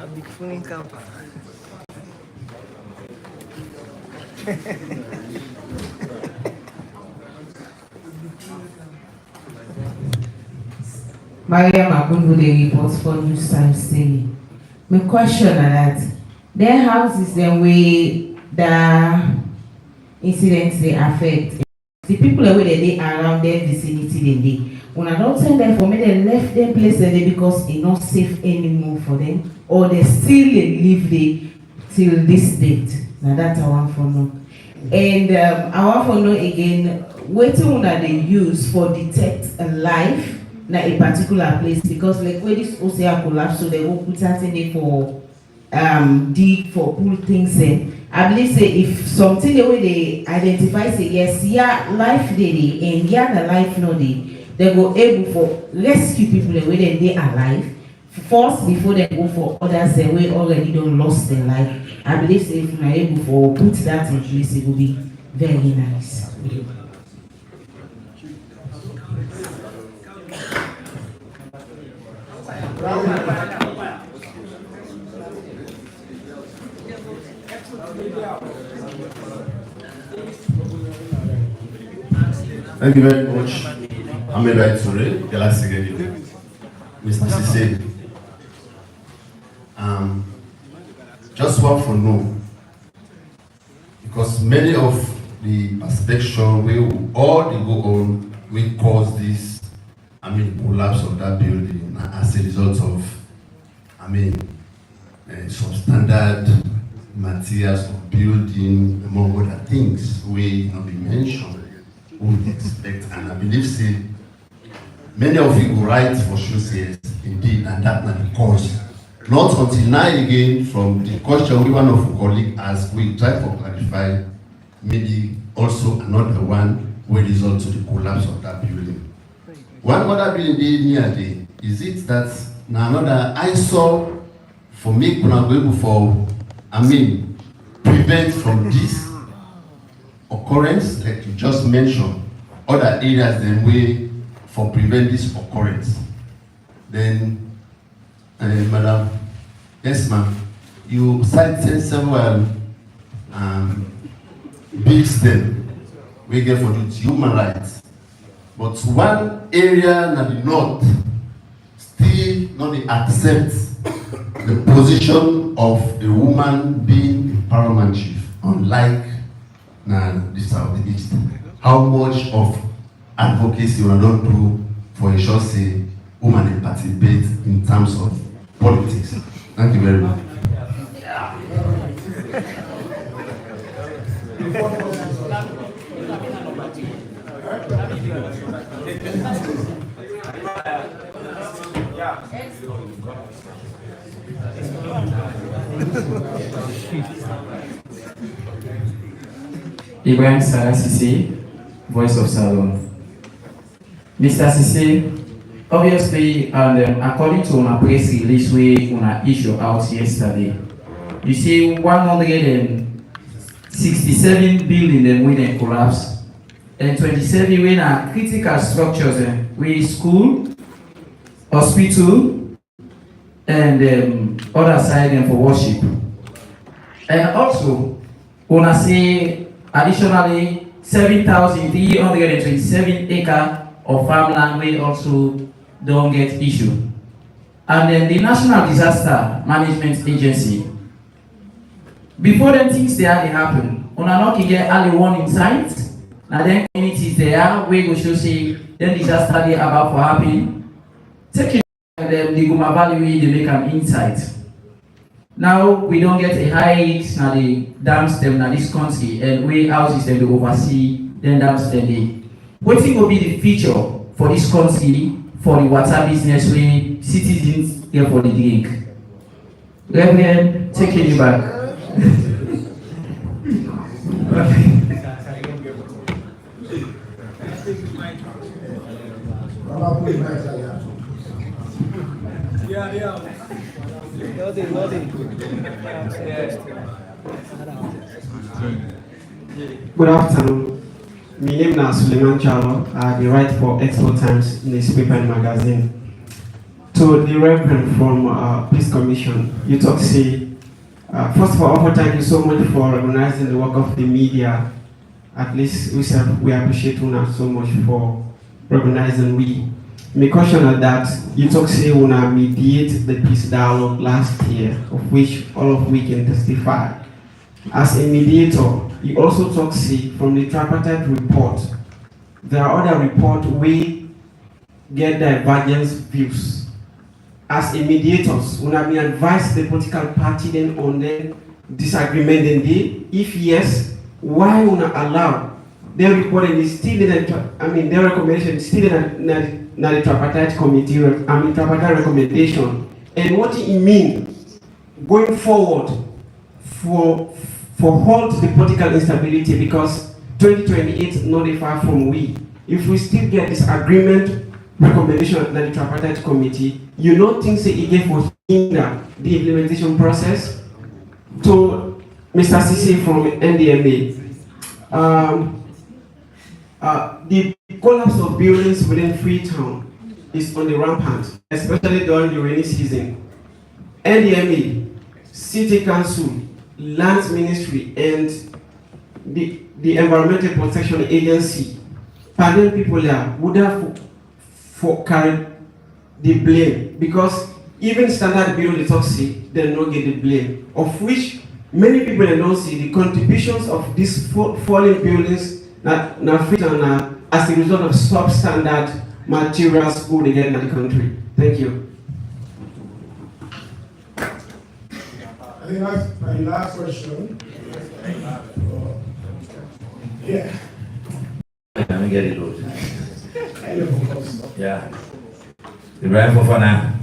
[SPEAKER 9] A big phone in camp.
[SPEAKER 4] Mariam Abundu, the reports for News Times saying, my question is that their houses then way the incidents they affect the people where they around their vicinity they when I don't tell them for me they left them place they because it's not safe anymore for them, or they still live there till this date. Now that's I want for now.
[SPEAKER 11] And I want to know again, wetin una dey use for detect a life na a particular place, because like where this OCR collapse, so they go put that in there for dig for pull things in. I believe say if something the way they identify say yes, yeah, life dey and yeah, the life no dey, they go able for rescue people the way they alive first before they go for others the way already don't lost their life. I believe say if we are able for put that in place, it will be very nice.
[SPEAKER 12] Thank you very much. I'm a right to read Galaxy Radio. Mr. Cisse. Just want to know, because many of the perspection will all they go on will cause this, collapse of that building as a result of, substandard materials of building, among other things, will not be mentioned. Would expect, and I believe say many of you will write for sure yes, indeed, and that not the cause. Not until now again, from the question we one of our colleagues asked, we try to clarify maybe also another one will result to the collapse of that building. One other building near there, is it that now another I saw for me when I go for prevent from this occurrence, like you just mentioned, other areas then way for prevent this occurrence. Then, Madam, yes, ma'am, you cited several big steps we get for the human rights, but one area in the north still not accept the position of the woman being the paramount chief, unlike the Southeast. How much of advocacy we don't do for ensure say women participate in terms of politics? Thank you very much.
[SPEAKER 13] Ibrahim Sarah Cisse, Voice of Salon. Mr. Cisse, obviously, and according to our press release we issue out yesterday, you see 167 buildings when collapse, and 27 when are critical structures with school, hospital, and other side for worship. And also, wanna say additionally 7,327 acres of farmland will also don't get issued. And then the National Disaster Management Agency, before them things they happen, una not get early warning signs, and then communities there we go show say then disaster they about for happen. Taking them the Guma Valley they make an insight. Now we don't get a high risk now the dams them now this country and we houses them to oversee then dams them they. What will be the feature for this country for the water business where citizens get for the drink? Reverend, taking you back.
[SPEAKER 14] Good afternoon. My name is Suleiman Chalo. I write for Expo Times newspaper and magazine. To the Reverend from Peace Commission, you talk say, first of all, thank you so much for recognizing the work of the media. At least we appreciate you so much for recognizing we. My question is that you talk say we mediate the peace dialogue last year, of which all of we can testify. As a mediator, you also talk say from the tripartite report, there are other reports we get divergence views. As a mediators, we advise the political party then on the disagreement then they, if yes, why una allow their reporting is still in their recommendation is still in the tripartite committee, tripartite recommendation, and what it means going forward for halt the political instability, because 2028 is not far from we. If we still get this agreement recommendation at the tripartite committee, you don't think say it will hinder the implementation process? To Mr. Sisi from NDMA, the collapse of buildings within Freetown is on the rampant, especially during the rainy season. NDMA, City Council, Lands Ministry, and the Environmental Protection Agency, pardon people there, would have carried the blame, because even standard building toxic, they don't get the blame, of which many people don't see the contributions of these falling buildings as a result of substandard materials good again in the country. Thank you.
[SPEAKER 1] I think that's my last question. Yeah.
[SPEAKER 2] Let me get it loaded. Yeah. Ibrahim Fofana.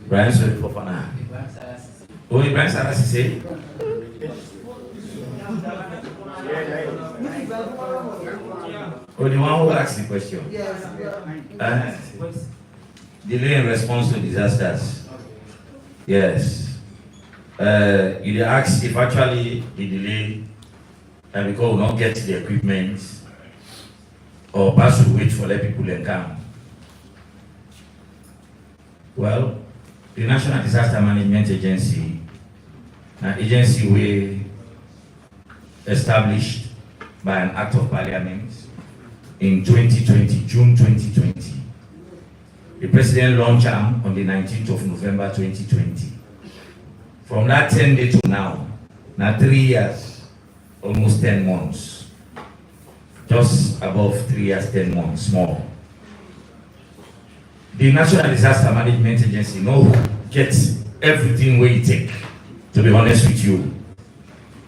[SPEAKER 2] Ibrahim Fofana. Oh, Ibrahim Sarasi say? Oh, the one who asked the question? Yes. Delay in response to disasters. Yes. You asked if actually the delay because we don't get the equipment or pass to wait for let people come. Well, the National Disaster Management Agency, an agency we established by an act of parliament in 2020, June 2020. The president launched them on the 19th of November 2020. From that 10 days to now 3 years, almost 10 months. Just above 3 years, 10 months more. The National Disaster Management Agency gets everything we take, to be honest with you,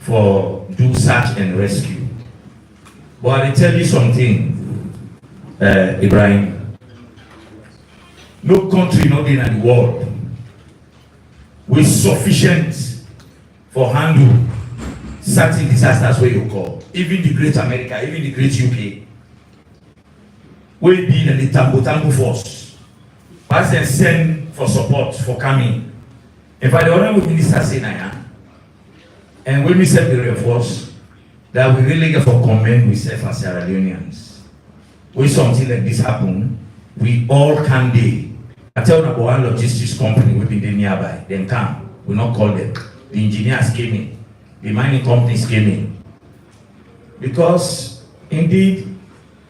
[SPEAKER 2] for do search and rescue. But I tell you something, Ibrahim, no country, not in the world, with sufficient for handle certain disasters where you call, even the Great America, even the Great UK, we be in the Tambo force, pass and send for support for coming. In fact, the honorable minister say and when we set the reinforce, that we really get for commend we say for Sierra Leoneans. When something like this happen, we all can be. I tell you about one logistics company we've been nearby, then come, we not call them. The engineers came in, the mining companies came in. Because indeed,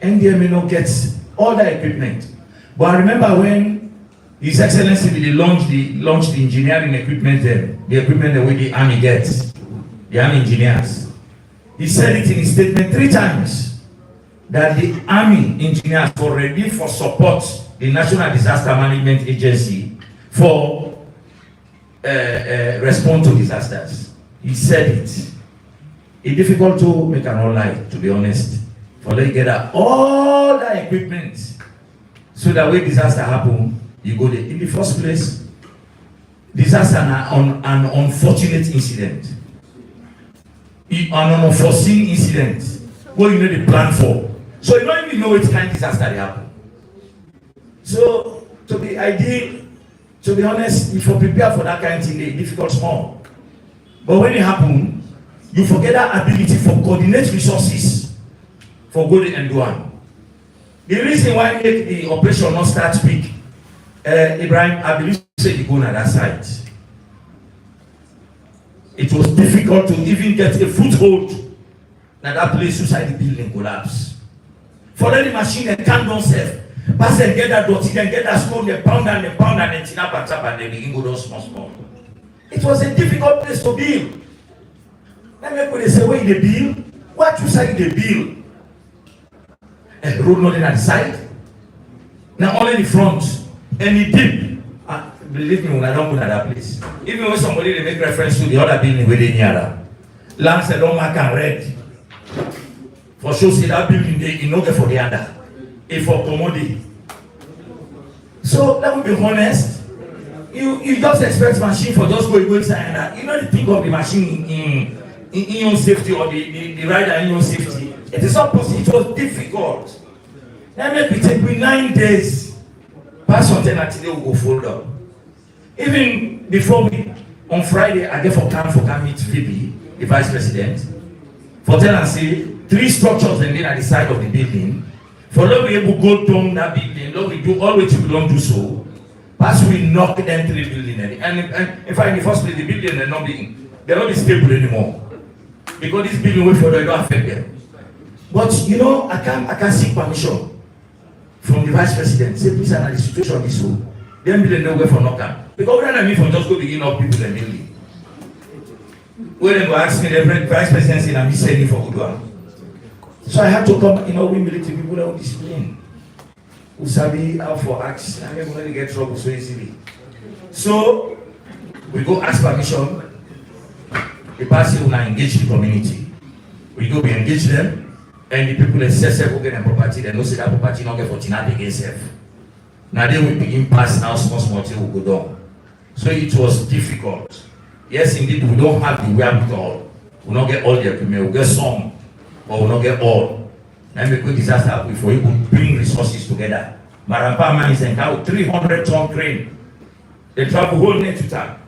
[SPEAKER 2] NDM may not get all the equipment. But I remember when His Excellency really launched the engineering equipment there, the equipment that the army gets, the army engineers. He said it in his statement 3 times that the army engineers were ready for support the National Disaster Management Agency for response to disasters. He said it. It's difficult to make an online, to be honest, for them to get all the equipment so that when disaster happen, you go there. In the first place, disaster is an unfortunate incident. An unforeseen incident where you know the plan for. So you don't even know which kind of disaster they happen. So to be ideal, to be honest, if you prepare for that kind of thing, it's difficult small. But when it happens, you forget that ability for coordinate resources for good and do one. The reason why make the operation not start quick, Ibrahim, I believe you go on that side. It was difficult to even get a foothold that that place inside the building collapse. For the machine and can't themselves, pass and get that dirty, then get that stone, they pound and then tap and then begin go down small. It was a difficult place to build. Then people they say, where they build? What you say they build? And road not in at the side. Now only the front. And the deep. Believe me, when I don't go to that place. Even when somebody they make reference to the other building where they near that. Land said don't mark and red. For sure, say that building there, you no get for the other. If for commodity. So let me be honest. You just expect machine for just go inside and that. You know the think of the machine in your safety or the rider in your safety. It is not possible. It was difficult. That make it take me 9 days. Pass on 10 until they will go fold up. Even before we, on Friday, I get for come meet VP, the vice president, for tell and say 3 structures and then at the side of the building. For long we able to go down that building, long we do all we don't do so. As we knock them 3 buildings, and in fact, in the first place, the building they're not be stable anymore because this building way further, it don't affect them. But you know, I can seek permission from the vice president. Say, please, and the situation is so. Them building no way for knockout because when I mean from just go begin up people and building. When they go ask me, the vice president say, "I'm sending for good one." So I have to come. You know, we military people that will discipline. Usabi out for acts, and we're going to get trouble so easily. So we go ask permission. The party will engage the community. We go, we engage them, and the people that say will get their property. They know say that property not get for Tina against self. Now then we begin pass now small thing will go down. So it was difficult. Yes, indeed, we don't have the wherewithal. We not get all the equipment. We get some, but we not get all. And make a disaster before you could bring resources together. Marampa man is endowed 300-ton crane. They travel whole night to town.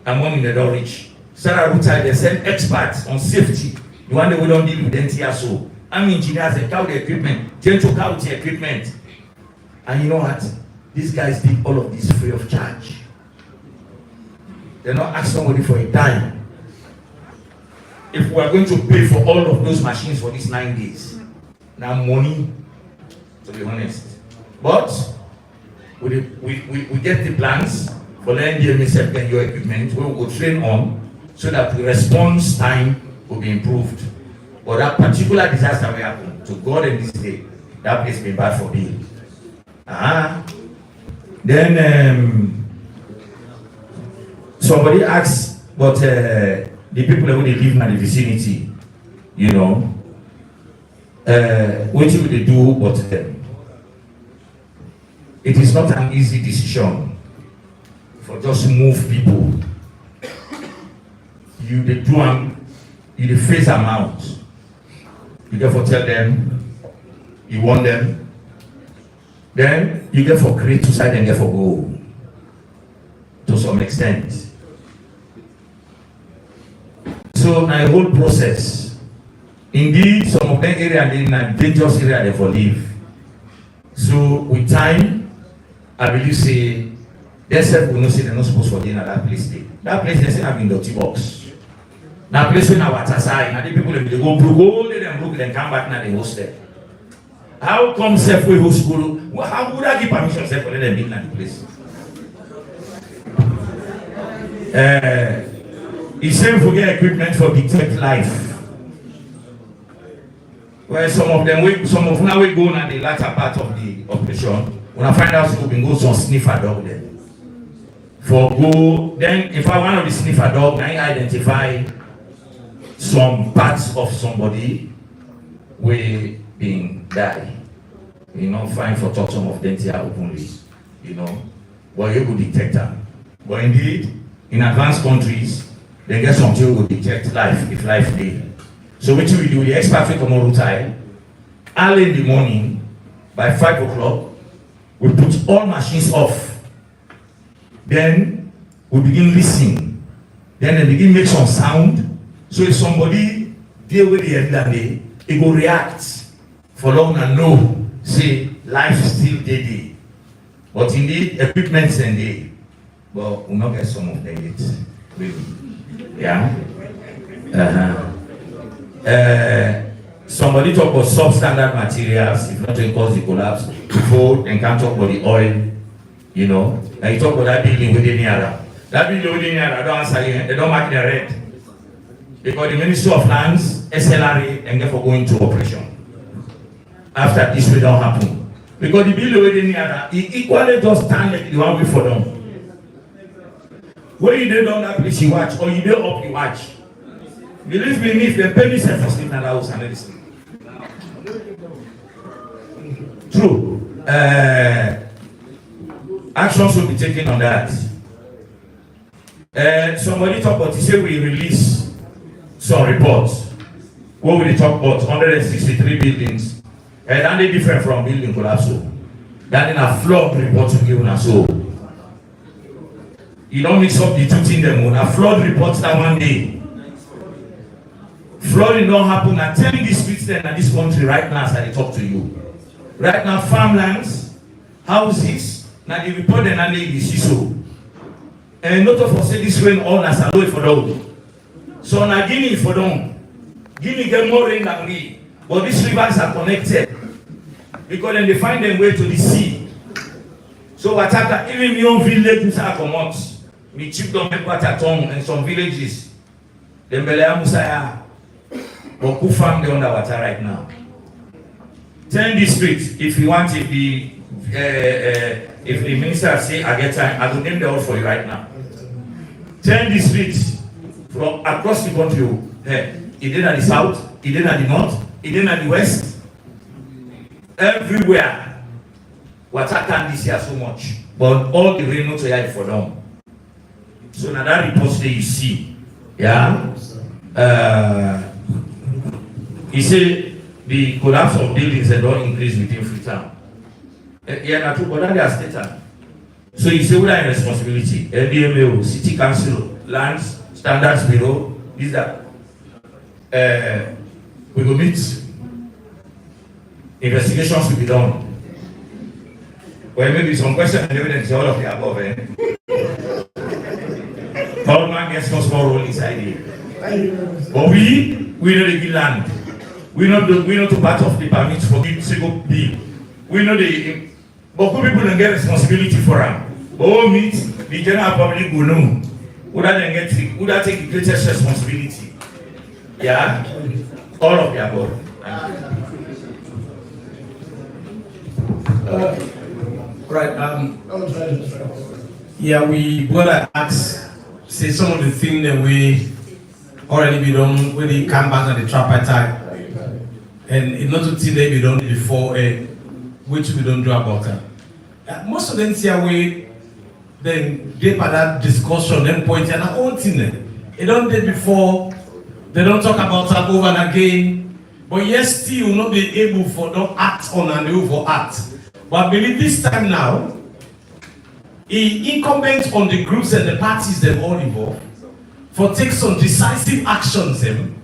[SPEAKER 2] And one in the don't reach. Sarah Ruta, they send experts on safety. The one that we don't deal with NTSO. I'm engineers that count the equipment, tend to count the equipment. And you know what? These guys did all of this free of charge. They're not asking somebody for a dime. If we are going to pay for all of those machines for these 9 days, now money, to be honest. But we get the plans for letting the MSF get your equipment, we will train on so that the response time will be improved. But that particular disaster will happen to God in this day, that place been bad for me. Then somebody asks, but the people that they live in the vicinity, you know, what will they do? But it is not an easy decision for just move people. You they do them, you the face them out. You therefore tell them you want them. Then you get for create to side and get for go to some extent. So now the whole process. Indeed, some of them area they in a dangerous area they for live. So with time, I believe say they self will not say they're not supposed to be in that place. That place they say have been dirty box. Now place when our side, and the people they go broke, they them broke, then come back now they hostel. How come self we host school? Well, how would I give permission self for let them be in the place? He said we get equipment for detect life. Well, some of them now we go na the latter part of the operation. When I find out we can go some sniffer dog there. For go, then if I one of the sniffer dog, I identify some parts of somebody we being die. You know, fine for talk some of them here openly. You know, but you could detect them. But indeed, in advanced countries, they get something who will detect life if life day. So what we do, the expert will come on time, early in the morning, by 5 o'clock, we put all machines off. Then we begin listening. Then they begin make some sound. So if somebody deal with the end of the day, it will react for long and know, say life still day. But indeed, equipment and day. But we'll not get some of them yet. Really. Yeah. Somebody talk about substandard materials, if not to cause the collapse. Before they can talk about the oil, you know. And you talk about that building within the area. That building within the area, don't answer you, they don't mark the red. Because the Ministry of Lands, SLRA, and get for going to operation. After this will don't happen. Because the building within the area, it equally just stand like the one way for them. When you don't that place you watch, or you don't up you watch. Believe me, if the penny set for sleep in the house and everything. True. Actions will be taken on that. Somebody talk about, he said we release some reports. What will they talk about? 163 buildings. And they different from building collapse. That in a flood report to give us so. You don't mix up the two things them. A flood report that one day. Flooding don't happen. I'm telling these streets then in this country right now as I talk to you. Right now, farmlands, houses, now they report them and they see so. And not of us say this rain all as a low for them. So now Guinea for them. Guinea get more rain than we. But these rivers are connected. Because then they find their way to the sea. So what happened, even your village are common. Me cheap don't make what at home in some villages. The Mbelea Musaya. But who farm the underwater right now? 10 districts, if you want, if the minister say I get time, I will name them all for you right now. 10 districts from across the country. It did at the south, it did at the north, it did at the west. Everywhere. Water can this year so much. But all the rain not to for them. So now that report that you see, yeah. He said the collapse of buildings and don't increase within Freetown. Yeah, that's true, but that they are stated. So you say, what are your responsibility? LDMO, City Council, Lands, Standards Bureau, these are. We will meet. Investigations will be done. Well, maybe some questions and evidence, all of the above. Government gets no small role inside here. But we know the land. We know to part of the permits for the single bill. We know the but people don't get responsibility for them. But we meet the general public will know. Would that take the greatest responsibility? Yeah? All of the above.
[SPEAKER 3] Yeah, we gotta ask, say some of the things that we already be done when they come back on the trap attack. And it's not to think that we done before, which we don't do about that. Most of them see away, then they part that discussion, then point and our own thing. They don't do before, they don't talk about that over and again. But yes, still will not be able for them act on and over act. But I believe this time now, it's incumbent on the groups and the parties them all involved for take some decisive actions them,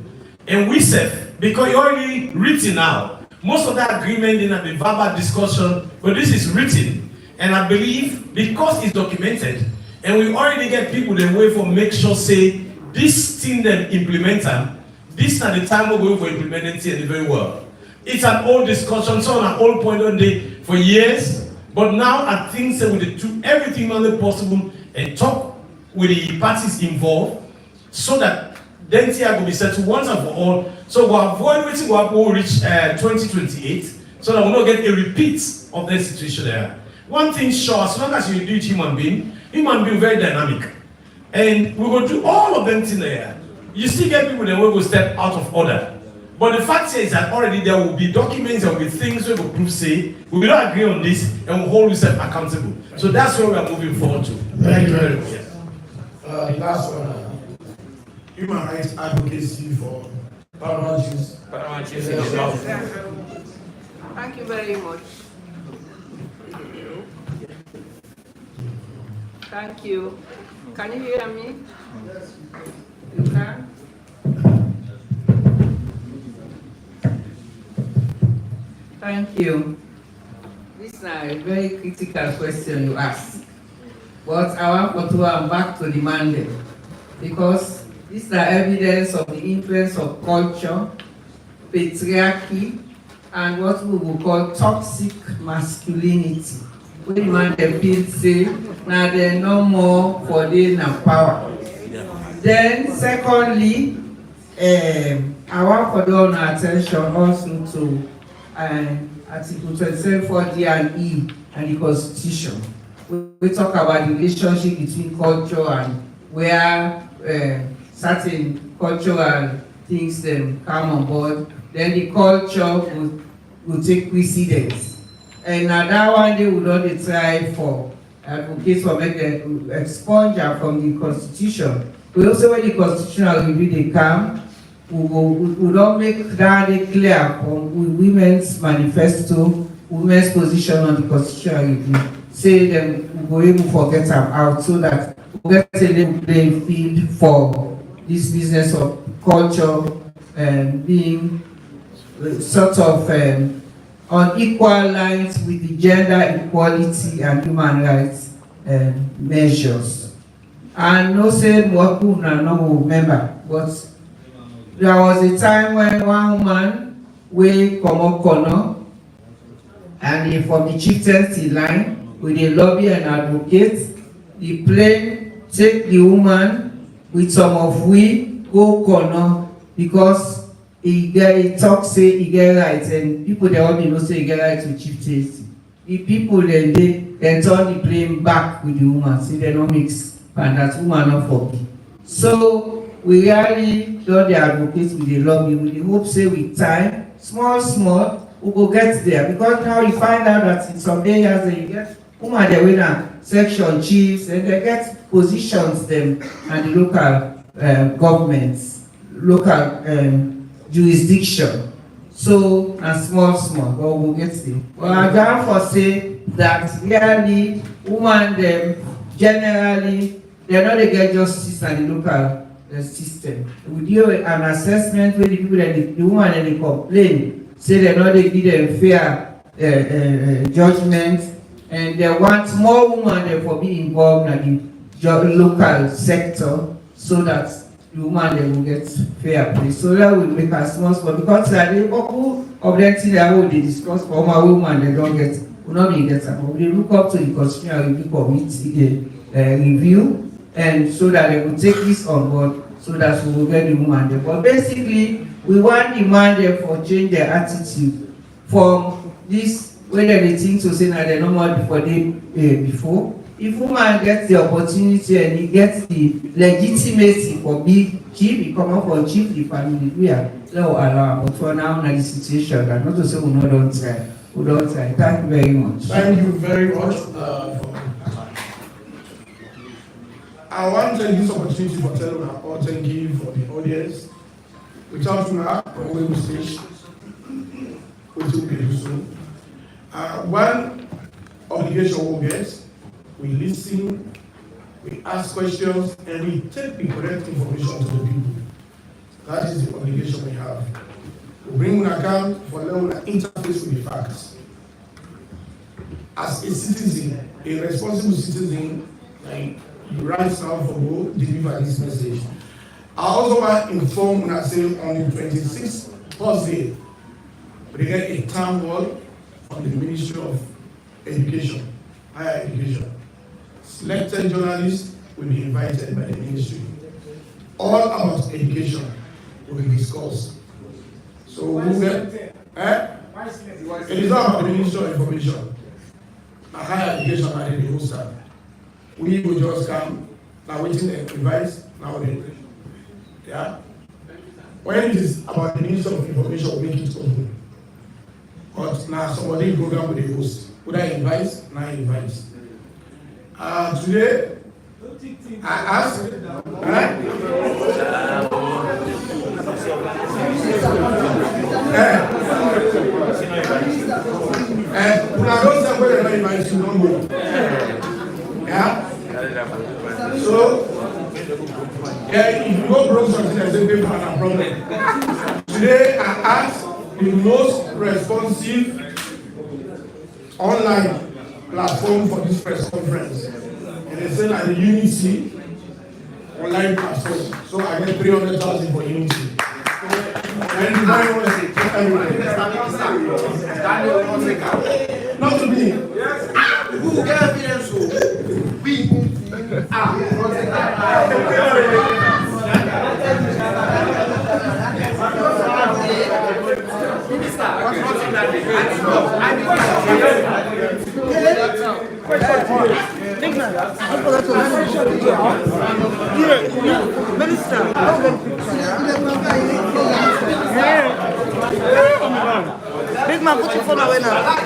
[SPEAKER 3] and we said, because you already written now, most of that agreement in the verbal discussion, but this is written, and I believe because it's documented, and we already get people the way for make sure say this thing them implement them, this is the time we're going for implementing it very well. It's an old discussion, so on an old point on day for years, but now I think so with the two, everything only possible and talk with the parties involved so that then TIA will be settled once and for all. So we'll avoid waiting we'll reach 2028 so that we'll not get a repeat of that situation there. One thing sure, as long as you do it human being very dynamic. And we will do all of them things there. You still get people that will step out of order. But the fact is that already there will be documents, there will be things we will prove say, we will not agree on this and we'll hold yourself accountable. So that's where we are moving forward to.
[SPEAKER 1] Thank you very much. Last one, human rights advocacy for paramount use.
[SPEAKER 4] Thank you very much. Thank you. Can you hear me? Yes. You can? Thank you. This is a very critical question you asked. But I want to go back to the mandate because these are evidence of the influence of culture, patriarchy, and what we will call toxic masculinity. When the man feels say, now they're no more for the power. Then secondly, I want to draw our attention also to Article 27 for D and E and the Constitution. We talk about the relationship between culture and where certain cultural things come on board, then the culture will take precedence. And na that one day we don dey try for advocate for make dem expunge am from the constitution. We also when the constitutional review dey come, we don make that dey clear from women's manifesto, women's position on the constitutional review. Say dem go able forget am out so that we get a level playing field for this business of culture being sort of on equal lines with the gender equality and human rights measures. And no say what una no go remember, but there was a time when one woman wey comot corner and from the chieftaincy line we dey lobby and advocate, the plane take the woman with some of we go corner because he talk say he get right and people dey already know say he get right to chieftaincy. The people dem turn the plane back with the woman say dem no mix and that woman no for be. So we really don dey advocate with the lobby with the hope say with time small we go get there, because now you find out that in some areas you get woman dey wey na section chiefs and they get positions dem and the local governments, local jurisdiction. So na small but we go get there. But I don for say that really woman dem generally they no dey get justice and the local system. We do an assessment where the people that the woman and they complain say they no dey give them fair judgment, and they want more women than for be involved in the local sector so that the woman they will get fair play. So that will make us small because there are couple of them things that we discuss for my woman they don't get, will not be get them. We look up to the constitutional review committee review, and so that they will take this on board so that we will get the woman there. But basically we want the man there for change their attitude from this whether they think to say that they no more before they before. If woman gets the opportunity and he gets the legitimacy for being chief, he come up for chief the family, we are no allow. But for now, na the situation that not to say we don't try. We don't try. Thank you very much.
[SPEAKER 1] Thank you very much. I want to take this opportunity for telling or thank you for the audience. Without now, we will stage, which will be useful. One obligation we get, we listen, we ask questions, and we take the correct information to the people. That is the obligation we have. We bring an account for them to interface with the facts. As a citizen, a responsible citizen, like you rise now for go deliver this message. I also want to inform when I say on the 26th Thursday, we get a town hall from the Ministry of Education, Higher Education. Selected journalists will be invited by the ministry. All about education will be discussed. So we'll get, it is not about the Ministry of Information. Higher Education are the host. We will just come, now waiting and advice, now they, yeah. When it is about the Ministry of Information, we make it open. But now somebody program with the host. Would I invite? Now I invite. Today, I asked, when I don't say whether I invite you, don't go. Yeah? So, if you go broke something, I say, paper and a problem. Today, I asked the most responsive online platform for this press conference. And they say like the Unity online platform. So I get 300,000 for Unity. And you might want to say, not to me. Who get evidence? We Minister,
[SPEAKER 9] now.